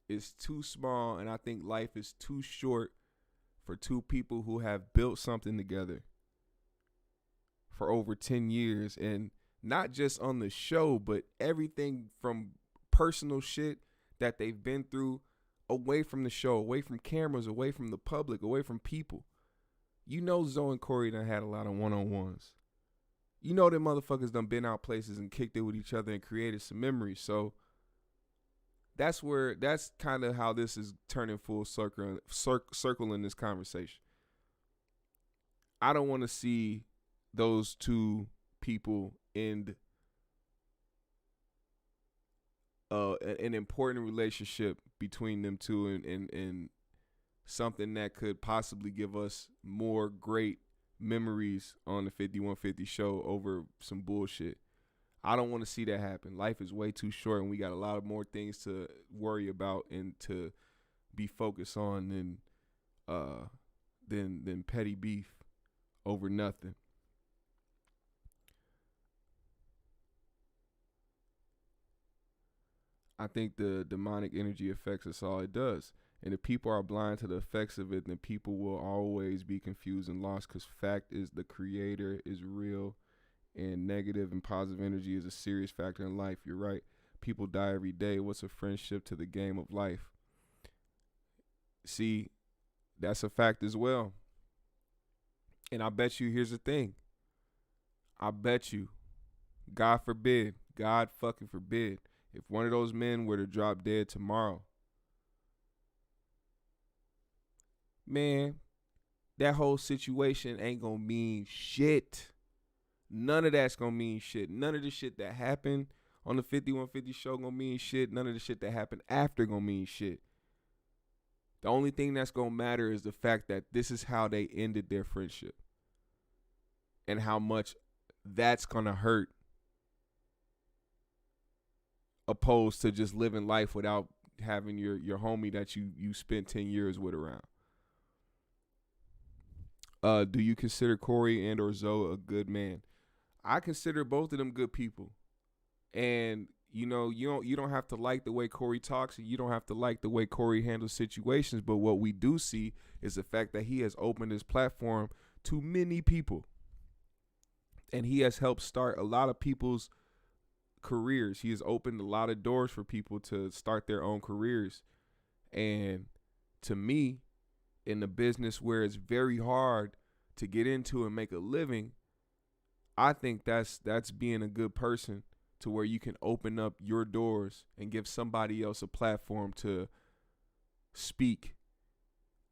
is too small, and I think life is too short for two people who have built something together for over 10 years, and not just on the show, but everything from personal shit that they've been through, away from the show, away from cameras, away from the public, away from people. You know Zoe and Corey done had a lot of one-on-ones. You know them motherfuckers done been out places and kicked it with each other and created some memories. So that's kind of how this is turning full circle in this conversation. I don't want to see those two people end an important relationship between them two, and something that could possibly give us more great memories on the 5150 show over some bullshit. I don't want to see that happen. Life is way too short, and we got a lot of more things to worry about and to be focused on than petty beef over nothing. I think the demonic energy affects us all. It does. And if people are blind to the effects of it, then people will always be confused and lost, because fact is the creator is real, and negative and positive energy is a serious factor in life. You're right. People die every day. What's a friendship to the game of life? See, that's a fact as well. And I bet you, here's the thing. I bet you, God fucking forbid, if one of those men were to drop dead tomorrow, man, that whole situation ain't gonna mean shit. None of that's gonna mean shit. None of the shit that happened on the 5150 show gonna mean shit. None of the shit that happened after gonna mean shit. The only thing that's going to matter is the fact that this is how they ended their friendship and how much that's going to hurt opposed to just living life without having your homie that you spent 10 years with around. Do you consider Corey and or Zoe a good man? I consider both of them good people. And you don't have to like the way Corey talks, and you don't have to like the way Corey handles situations, but what we do see is the fact that he has opened his platform to many people. And he has helped start a lot of people's careers. He has opened a lot of doors for people to start their own careers. And to me, in the business where it's very hard to get into and make a living, I think that's being a good person, to where you can open up your doors and give somebody else a platform to speak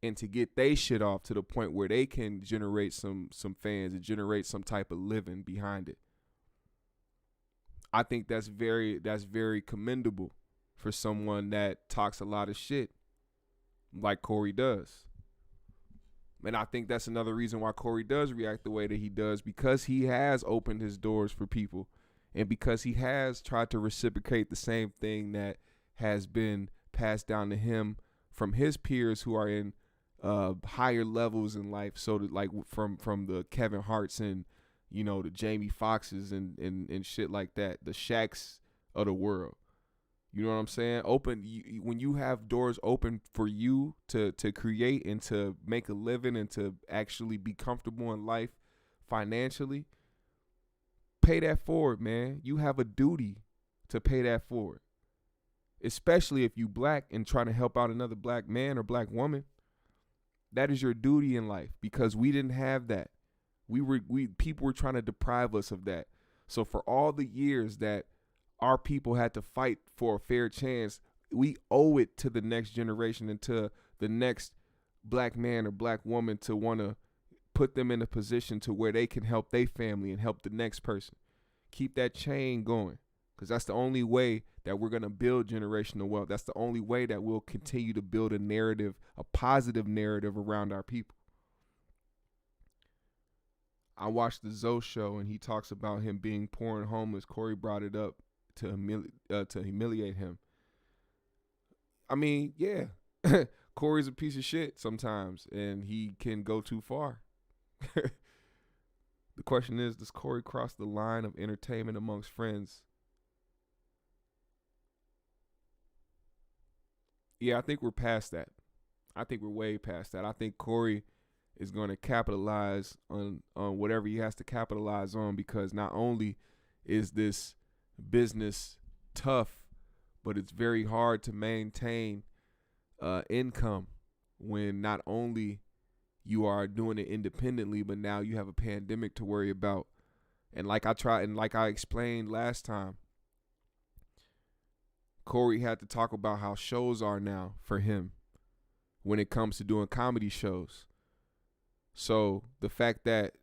and to get they shit off to the point where they can generate some fans and generate some type of living behind it. I think that's very commendable for someone that talks a lot of shit like Corey does. And I think that's another reason why Corey does react the way that he does, because he has opened his doors for people. And because he has tried to reciprocate the same thing that has been passed down to him from his peers who are in higher levels in life. So that, like from the Kevin Harts and, the Jamie Foxxes and shit like that, the Shaqs of the world. You know what I'm saying? When you have doors open for you to create and to make a living and to actually be comfortable in life financially, pay that forward, man. You have a duty to pay that forward, especially if you black and trying to help out another black man or black woman. That is your duty in life, because we didn't have that. People were trying to deprive us of that. So for all the years that our people had to fight for a fair chance, we owe it to the next generation and to the next black man or black woman to want to put them in a position to where they can help their family and help the next person. Keep that chain going, because that's the only way that we're going to build generational wealth. That's the only way that we'll continue to build a narrative, a positive narrative around our people. I watched the Zoe show, and he talks about him being poor and homeless. Corey brought it up to humiliate him. I mean, yeah, Corey's a piece of shit sometimes, and he can go too far. The question is, does Corey cross the line of entertainment amongst friends? Yeah, I think we're past that. I think we're way past that. I think Corey is going to capitalize on whatever he has to capitalize on, because not only is this business tough, but it's very hard to maintain income when not only you are doing it independently, but now you have a pandemic to worry about. And like I explained last time, Corey had to talk about how shows are now for him when it comes to doing comedy shows. So the fact that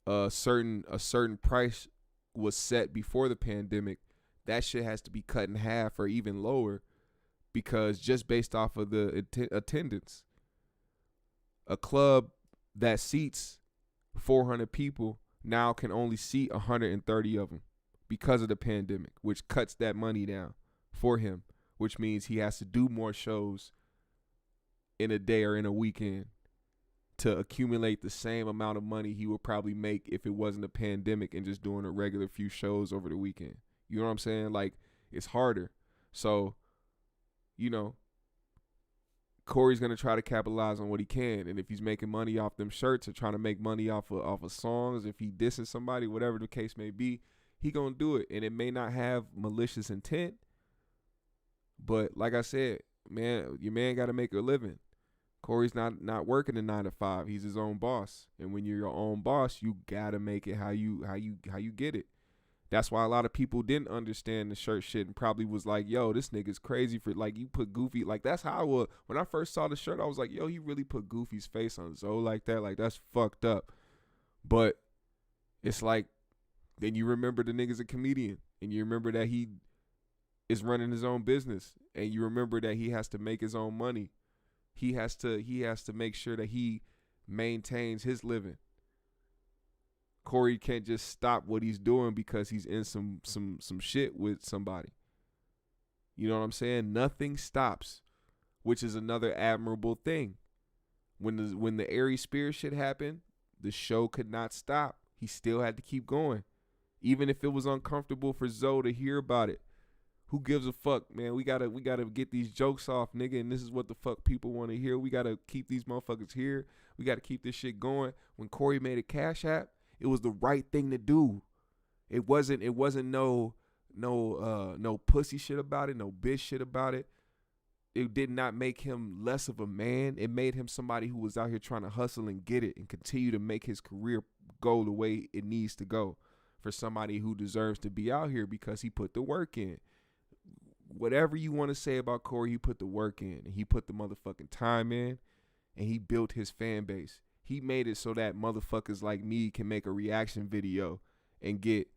a certain price was set before the pandemic, that shit has to be cut in half or even lower, because just based off of the attendance, a club that seats 400 people now can only seat 130 of them because of the pandemic, which cuts that money down for him, which means he has to do more shows in a day or in a weekend to accumulate the same amount of money he would probably make if it wasn't a pandemic and just doing a regular few shows over the weekend. You know what I'm saying? Like, it's harder. So, Corey's going to try to capitalize on what he can. And if he's making money off them shirts or trying to make money off of songs, if he dissing somebody, whatever the case may be, he going to do it. And it may not have malicious intent, but like I said, man, your man got to make a living. Corey's not working a 9 to 5. He's his own boss. And when you're your own boss, you got to make it how you get it. That's why a lot of people didn't understand the shirt shit and probably was like, yo, this nigga's crazy for, like, you put Goofy. Like, that's how I was. When I first saw the shirt, I was like, yo, he really put Goofy's face on Zoe like that. Like, that's fucked up. But it's like, then you remember the nigga's a comedian. And you remember that he is running his own business. And you remember that he has to make his own money. He has to make sure that he maintains his living. Corey can't just stop what he's doing because he's in some shit with somebody. You know what I'm saying? Nothing stops, which is another admirable thing. When the Aries Spears shit happened, the show could not stop. He still had to keep going. Even if it was uncomfortable for Zoe to hear about it. Who gives a fuck, man? We gotta get these jokes off, nigga, and this is what the fuck people want to hear. We gotta keep these motherfuckers here. We gotta keep this shit going. When Corey made a Cash App, it was the right thing to do. It wasn't no pussy shit about it, no bitch shit about it. It did not make him less of a man. It made him somebody who was out here trying to hustle and get it and continue to make his career go the way it needs to go for somebody who deserves to be out here because he put the work in. Whatever you want to say about Corey, he put the work in and he put the motherfucking time in and he built his fan base. He made it so that motherfuckers like me can make a reaction video and get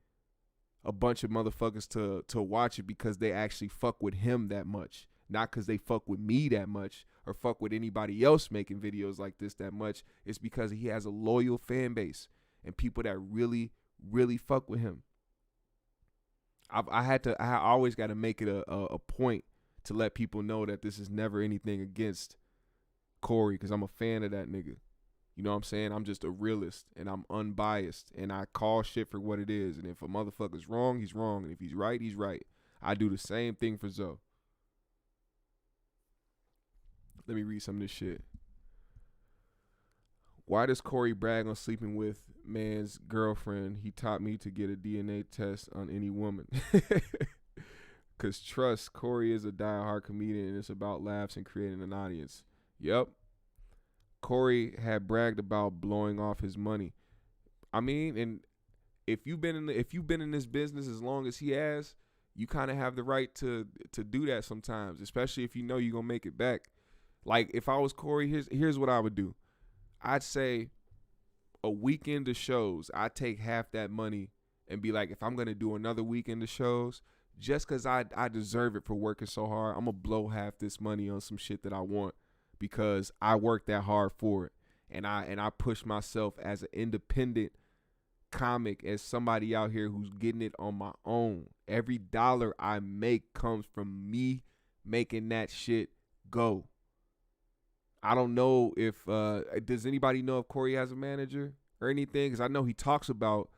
a bunch of motherfuckers to watch it because they actually fuck with him that much. Not because they fuck with me that much or fuck with anybody else making videos like this that much. It's because he has a loyal fan base and people that really, really fuck with him. I always got to make it a point to let people know that this is never anything against Corey because I'm a fan of that nigga. You know what I'm saying? I'm just a realist and I'm unbiased and I call shit for what it is. And if a motherfucker's wrong, he's wrong. And if he's right, he's right. I do the same thing for Zoe. Let me read some of this shit. Why does Corey brag on sleeping with man's girlfriend? He taught me to get a DNA test on any woman. Because trust, Corey is a diehard comedian and it's about laughs and creating an audience. Yep. Corey had bragged about blowing off his money. I mean, and if you've been in this business as long as he has, you kind of have the right to do that sometimes, especially if you know you're gonna make it back. Like if I was Corey, here's what I would do. I'd say a weekend of shows, I'd take half that money and be like, if I'm gonna do another weekend of shows, just cause I deserve it for working so hard, I'm gonna blow half this money on some shit that I want because I worked that hard for it. And I push myself as an independent comic, as somebody out here who's getting it on my own. Every dollar I make comes from me making that shit go. I don't know if does anybody know if Corey has a manager or anything? Because I know he talks about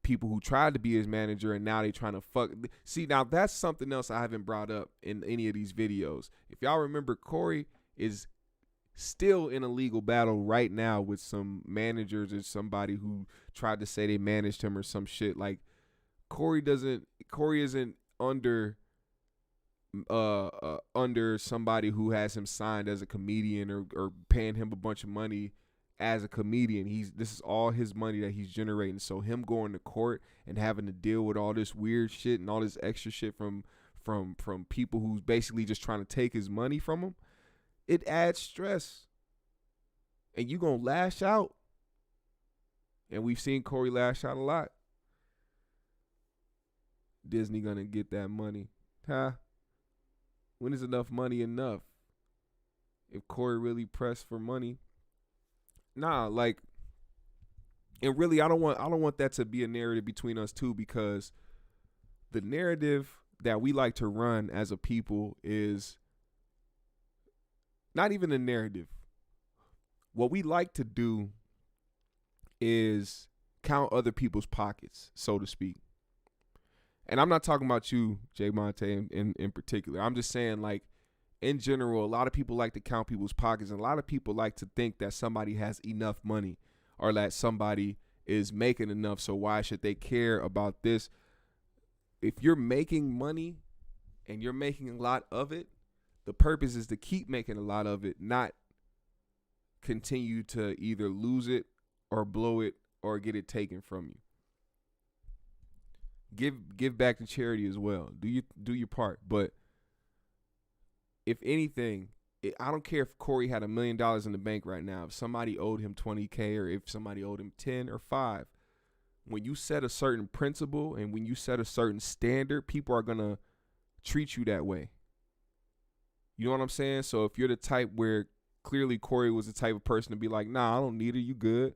people who tried to be his manager and now they trying to fuck. See, now that's something else I haven't brought up in any of these videos. If y'all remember, Corey is still in a legal battle right now with some managers or somebody who tried to say they managed him or some shit. Like Corey isn't under somebody who has him signed as a comedian or paying him a bunch of money as a comedian. This is all his money that he's generating. So him going to court and having to deal with all this weird shit and all this extra shit from people who's basically just trying to take his money from him, it adds stress. And you gonna lash out. And we've seen Corey lash out a lot. Disney gonna get that money. Huh? When is enough money enough? If Corey really pressed for money, nah, like, and really, I don't want that to be a narrative between us two, because the narrative that we like to run as a people is not even a narrative. What we like to do is count other people's pockets, so to speak. And I'm not talking about you, Jay Monte, in particular. I'm just saying, like, in general, a lot of people like to count people's pockets, and a lot of people like to think that somebody has enough money or that somebody is making enough, so why should they care about this? If you're making money and you're making a lot of it, the purpose is to keep making a lot of it, not continue to either lose it or blow it or get it taken from you. Give back to charity as well. Do your part. But if anything, I don't care if Corey had $1 million in the bank right now. If somebody owed him $20K or if somebody owed him 10 or 5, when you set a certain principle and when you set a certain standard, people are gonna treat you that way. You know what I'm saying? So if you're the type where clearly Corey was the type of person to be like, nah, I don't need her, you good.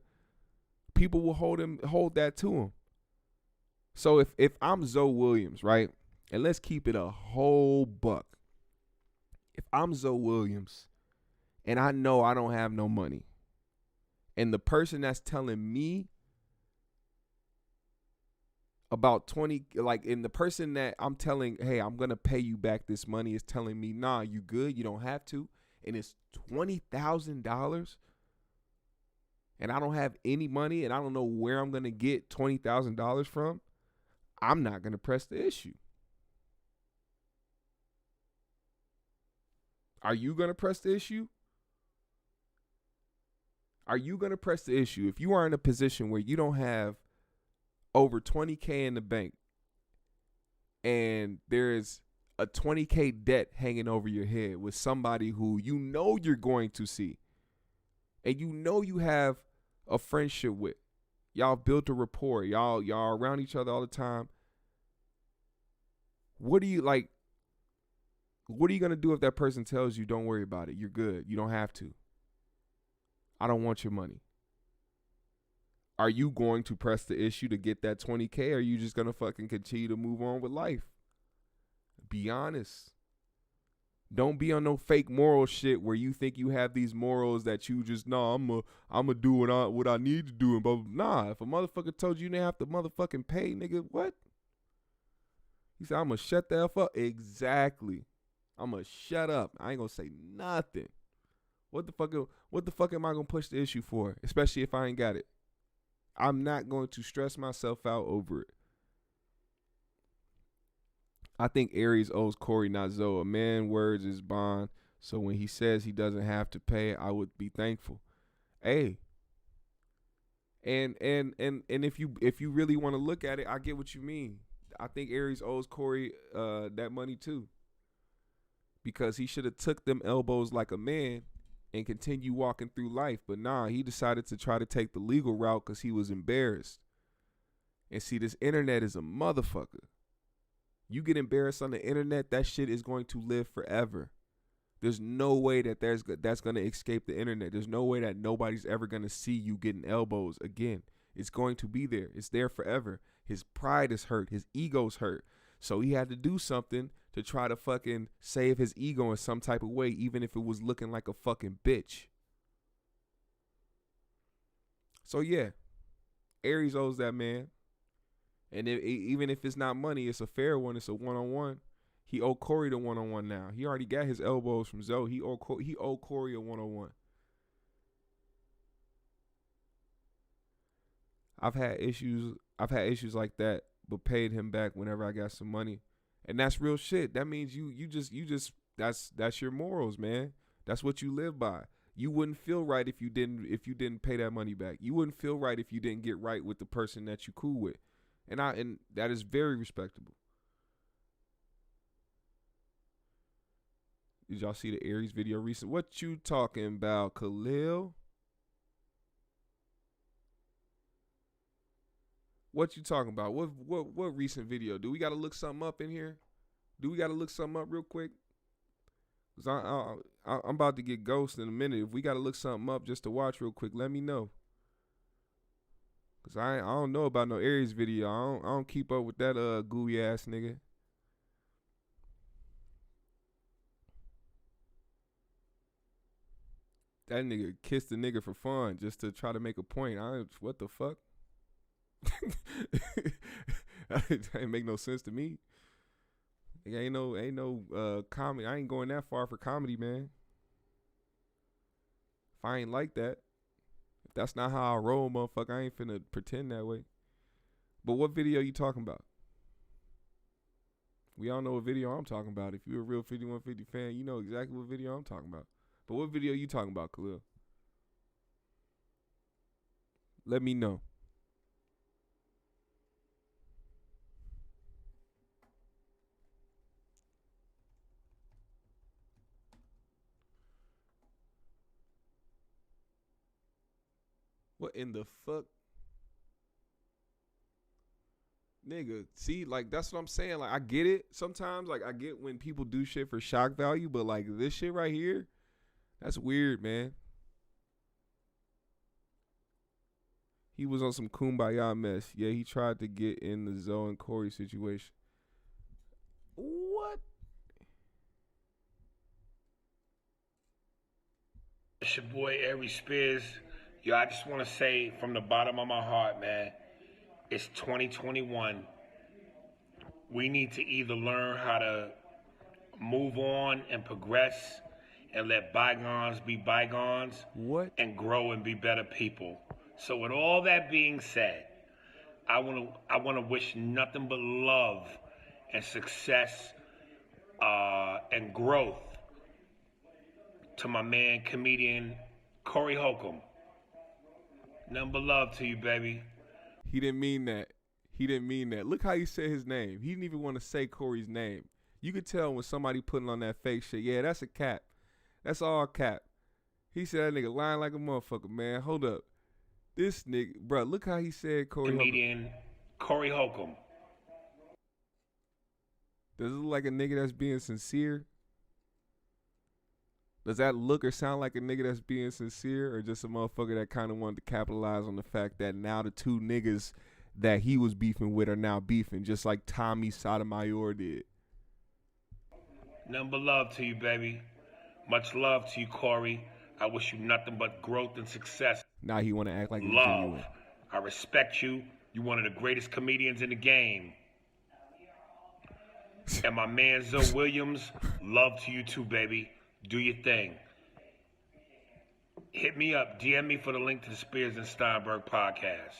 People will hold that to him. So if I'm Zoe Williams, right, and let's keep it a whole buck. If I'm Zoe Williams and I know I don't have no money, and the person that's telling me about 20, like, and the person that I'm telling, hey, I'm going to pay you back this money is telling me, nah, you good, you don't have to, and it's $20,000, and I don't have any money, and I don't know where I'm going to get $20,000 from, I'm not going to press the issue. Are you going to press the issue? Are you going to press the issue? If you are in a position where you don't have over $20K in the bank and there's a $20K debt hanging over your head with somebody who you know you're going to see and you know you have a friendship with, y'all built a rapport, y'all are around each other all the time, what are you going to do if that person tells you don't worry about it, you're good, you don't have to, I don't want your money? Are you going to press the issue to get that $20K, or are you just going to fucking continue to move on with life? Be honest. Don't be on no fake moral shit where you think you have these morals that you just, I'm gonna do what I need to do. And blah, blah, blah. Nah, if a motherfucker told you they have to motherfucking pay, nigga, what? He said, I'm gonna shut the F up. Exactly. I'm gonna shut up. I ain't gonna say nothing. What the fuck am I gonna push the issue for? Especially if I ain't got it. I'm not going to stress myself out over it. I think Aries owes Corey, not Zoe. A man's words is bond. So when he says he doesn't have to pay, I would be thankful. Hey. And if you really want to look at it, I get what you mean. I think Aries owes Corey that money too. Because he should have took them elbows like a man and continue walking through life. But nah, he decided to try to take the legal route because he was embarrassed. And see, this internet is a motherfucker. You get embarrassed on the internet, that shit is going to live forever. There's no way that that's going to escape the internet. There's no way that nobody's ever going to see you getting elbows again. It's going to be there. It's there forever. His pride is hurt. His ego's hurt. So he had to do something to try to fucking save his ego in some type of way, even if it was looking like a fucking bitch. So yeah, Aries owes that man. And even if it's not money, it's a fair one. It's a one-on-one. He owed Corey the one-on-one now. He already got his elbows from Zoe. He owed Corey a one-on-one. I've had issues like that, but paid him back whenever I got some money. And that's real shit. That means you just that's your morals, man. That's what you live by. You wouldn't feel right if you didn't pay that money back. You wouldn't feel right if you didn't get right with the person that you cool with. And that is very respectable. Did y'all see the Aries video recent? What you talking about, Khalil? What you talking about? What recent video? Do we got to look something up in here? Do we got to look something up real quick? Cause I'm about to get ghosted in a minute. If we got to look something up just to watch real quick, let me know. Cause I don't know about no Aries video. I don't keep up with that gooey ass nigga. That nigga kissed the nigga for fun just to try to make a point. What the fuck? That ain't make no sense to me. Like, ain't no comedy. I ain't going that far for comedy, man. If I ain't like that, if that's not how I roll, motherfucker, I ain't finna pretend that way. But what video you talking about? We all know what video I'm talking about. If you're a real 5150 fan, you know exactly what video I'm talking about. But what video you talking about, Khalil? Let me know. What in the fuck? Nigga, see, like, that's what I'm saying. Like, I get it sometimes. Like, I get when people do shit for shock value, but, like, this shit right here, That's weird, man. He was on some kumbaya mess. Yeah, he tried to get in the Zoe and Corey situation. What? It's your boy Ari Spears. Yo, I just want to say from the bottom of my heart, man, it's 2021. We need to either learn how to move on and progress and let bygones be bygones. What? And grow and be better people. So with all that being said, I want to wish nothing but love and success and growth to my man, comedian Corey Holcomb. Nothing but love to you, baby. He didn't mean that. He didn't mean that. Look how he said his name. He didn't even want to say Corey's name. You could tell when somebody putting on that fake shit. Yeah, that's a cap. That's all cap. He said that nigga lying like a motherfucker, man. Hold up. This nigga, bro, look how he said Corey comedian Holcomb. Corey Holcomb. Does it look like a nigga that's being sincere? Does that look or sound like a nigga that's being sincere, or just a motherfucker that kind of wanted to capitalize on the fact that now the two niggas that he was beefing with are now beefing, just like Tommy Sotomayor did? Nothing but love to you, baby. Much love to you, Corey. I wish you nothing but growth and success. Now he want to act like he's love. genuine. I respect you. You're one of the greatest comedians in the game. And my man Zoe Williams, love to you too, baby. Do your thing. Hit me up. DM me for the link to the Spears and Steinberg podcast.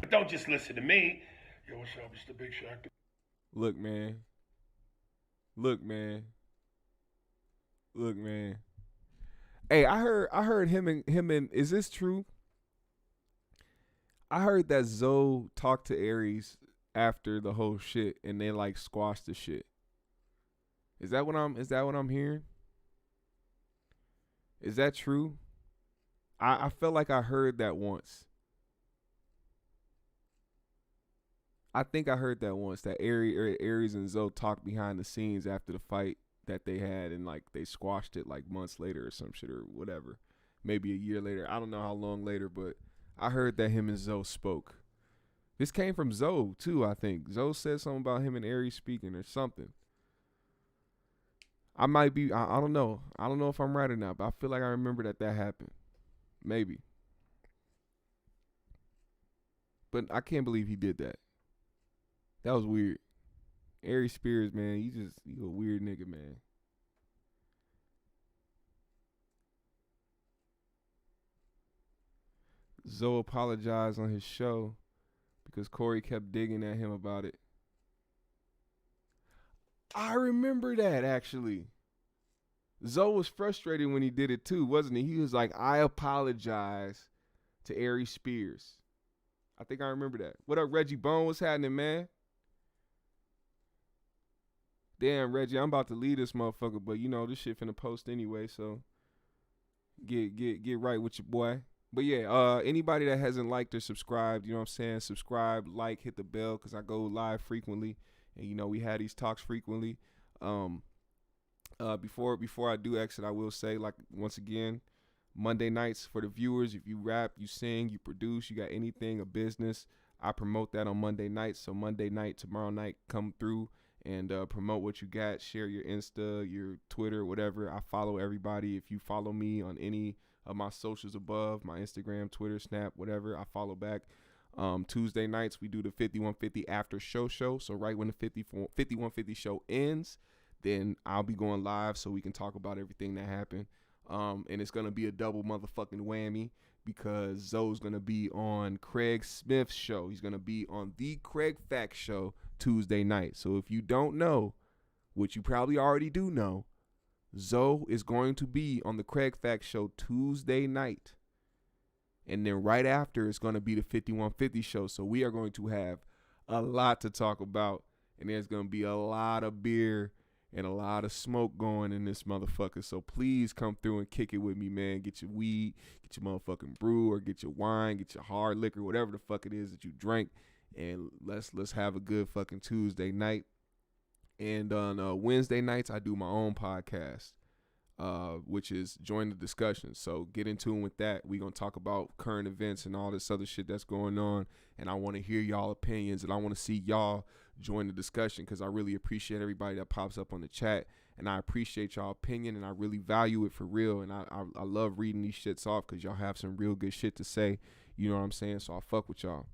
But don't just listen to me. Yo, what's up? It's the Big Shaq. Look, man. Look, man. Look, man. Hey, I heard him and is this true? I heard that Zoe talked to Aries after the whole shit and they like squashed the shit. Is that what I'm hearing? Is that true? I felt like I heard that once. I think I heard that once, that Aries and Zoe talked behind the scenes after the fight that they had, and like they squashed it like months later or some shit or whatever. Maybe a year later. I don't know how long later, but I heard that him and Zoe spoke. This came from Zoe too, I think. Zoe said something about him and Aries speaking or something. I might be, I don't know. I don't know if I'm right or not, but I feel like I remember that happened. Maybe. But I can't believe he did that. That was weird. Aries Spears, man, you a weird nigga, man. Zoe apologized on his show because Corey kept digging at him about it. I remember that, actually. Zoe was frustrated when he did it too, wasn't he? He was like, I apologize to Aries Spears. I think I remember that. What up, Reggie Bone? What's happening, man? Damn, Reggie, I'm about to leave this motherfucker, but you know, this shit finna post anyway, so get right with your boy. But yeah, anybody that hasn't liked or subscribed, you know what I'm saying? Subscribe, like, hit the bell, because I go live frequently. And, you know, we had these talks frequently. Before I do exit, I will say, like, once again, Monday nights for the viewers, if you rap, you sing, you produce, you got anything, a business, I promote that on Monday nights. So Monday night, tomorrow night, come through and promote what you got. Share your Insta, your Twitter, whatever. I follow everybody. If you follow me on any of my socials above, my Instagram, Twitter, Snap, whatever, I follow back. Tuesday nights, we do the 5150 after show. So right when the 5150 show ends, then I'll be going live so we can talk about everything that happened. And it's going to be a double motherfucking whammy because Zoe's going to be on Kraig Smith's show. He's going to be on the Kraig Facts show Tuesday night. So if you don't know, which you probably already do know, Zoe is going to be on the Kraig Facts show Tuesday night. And then right after, it's going to be the 5150 show. So we are going to have a lot to talk about. And there's going to be a lot of beer and a lot of smoke going in this motherfucker. So please come through and kick it with me, man. Get your weed, get your motherfucking brew, or get your wine, get your hard liquor, whatever the fuck it is that you drink. And let's have a good fucking Tuesday night. And on Wednesday nights, I do my own podcast. which is join the discussion. So get in tune with that. We're going to talk about current events and all this other shit that's going on. And I want to hear y'all opinions, and I want to see y'all join the discussion, because I really appreciate everybody that pops up on the chat. And I appreciate y'all opinion, and I really value it for real. And I love reading these shits off, because y'all have some real good shit to say. You know what I'm saying? So I fuck with y'all.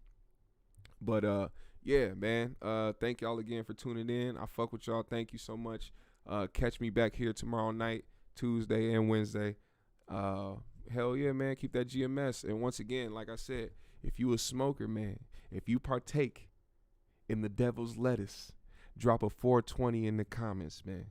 But yeah, man. Thank y'all again for tuning in. I fuck with y'all. Thank you so much. Catch me back here tomorrow night, Tuesday and Wednesday. Hell yeah, man. Keep that GMS. And once again, like I said, if you a smoker, man, if you partake in the devil's lettuce, drop a 420 in the comments, man.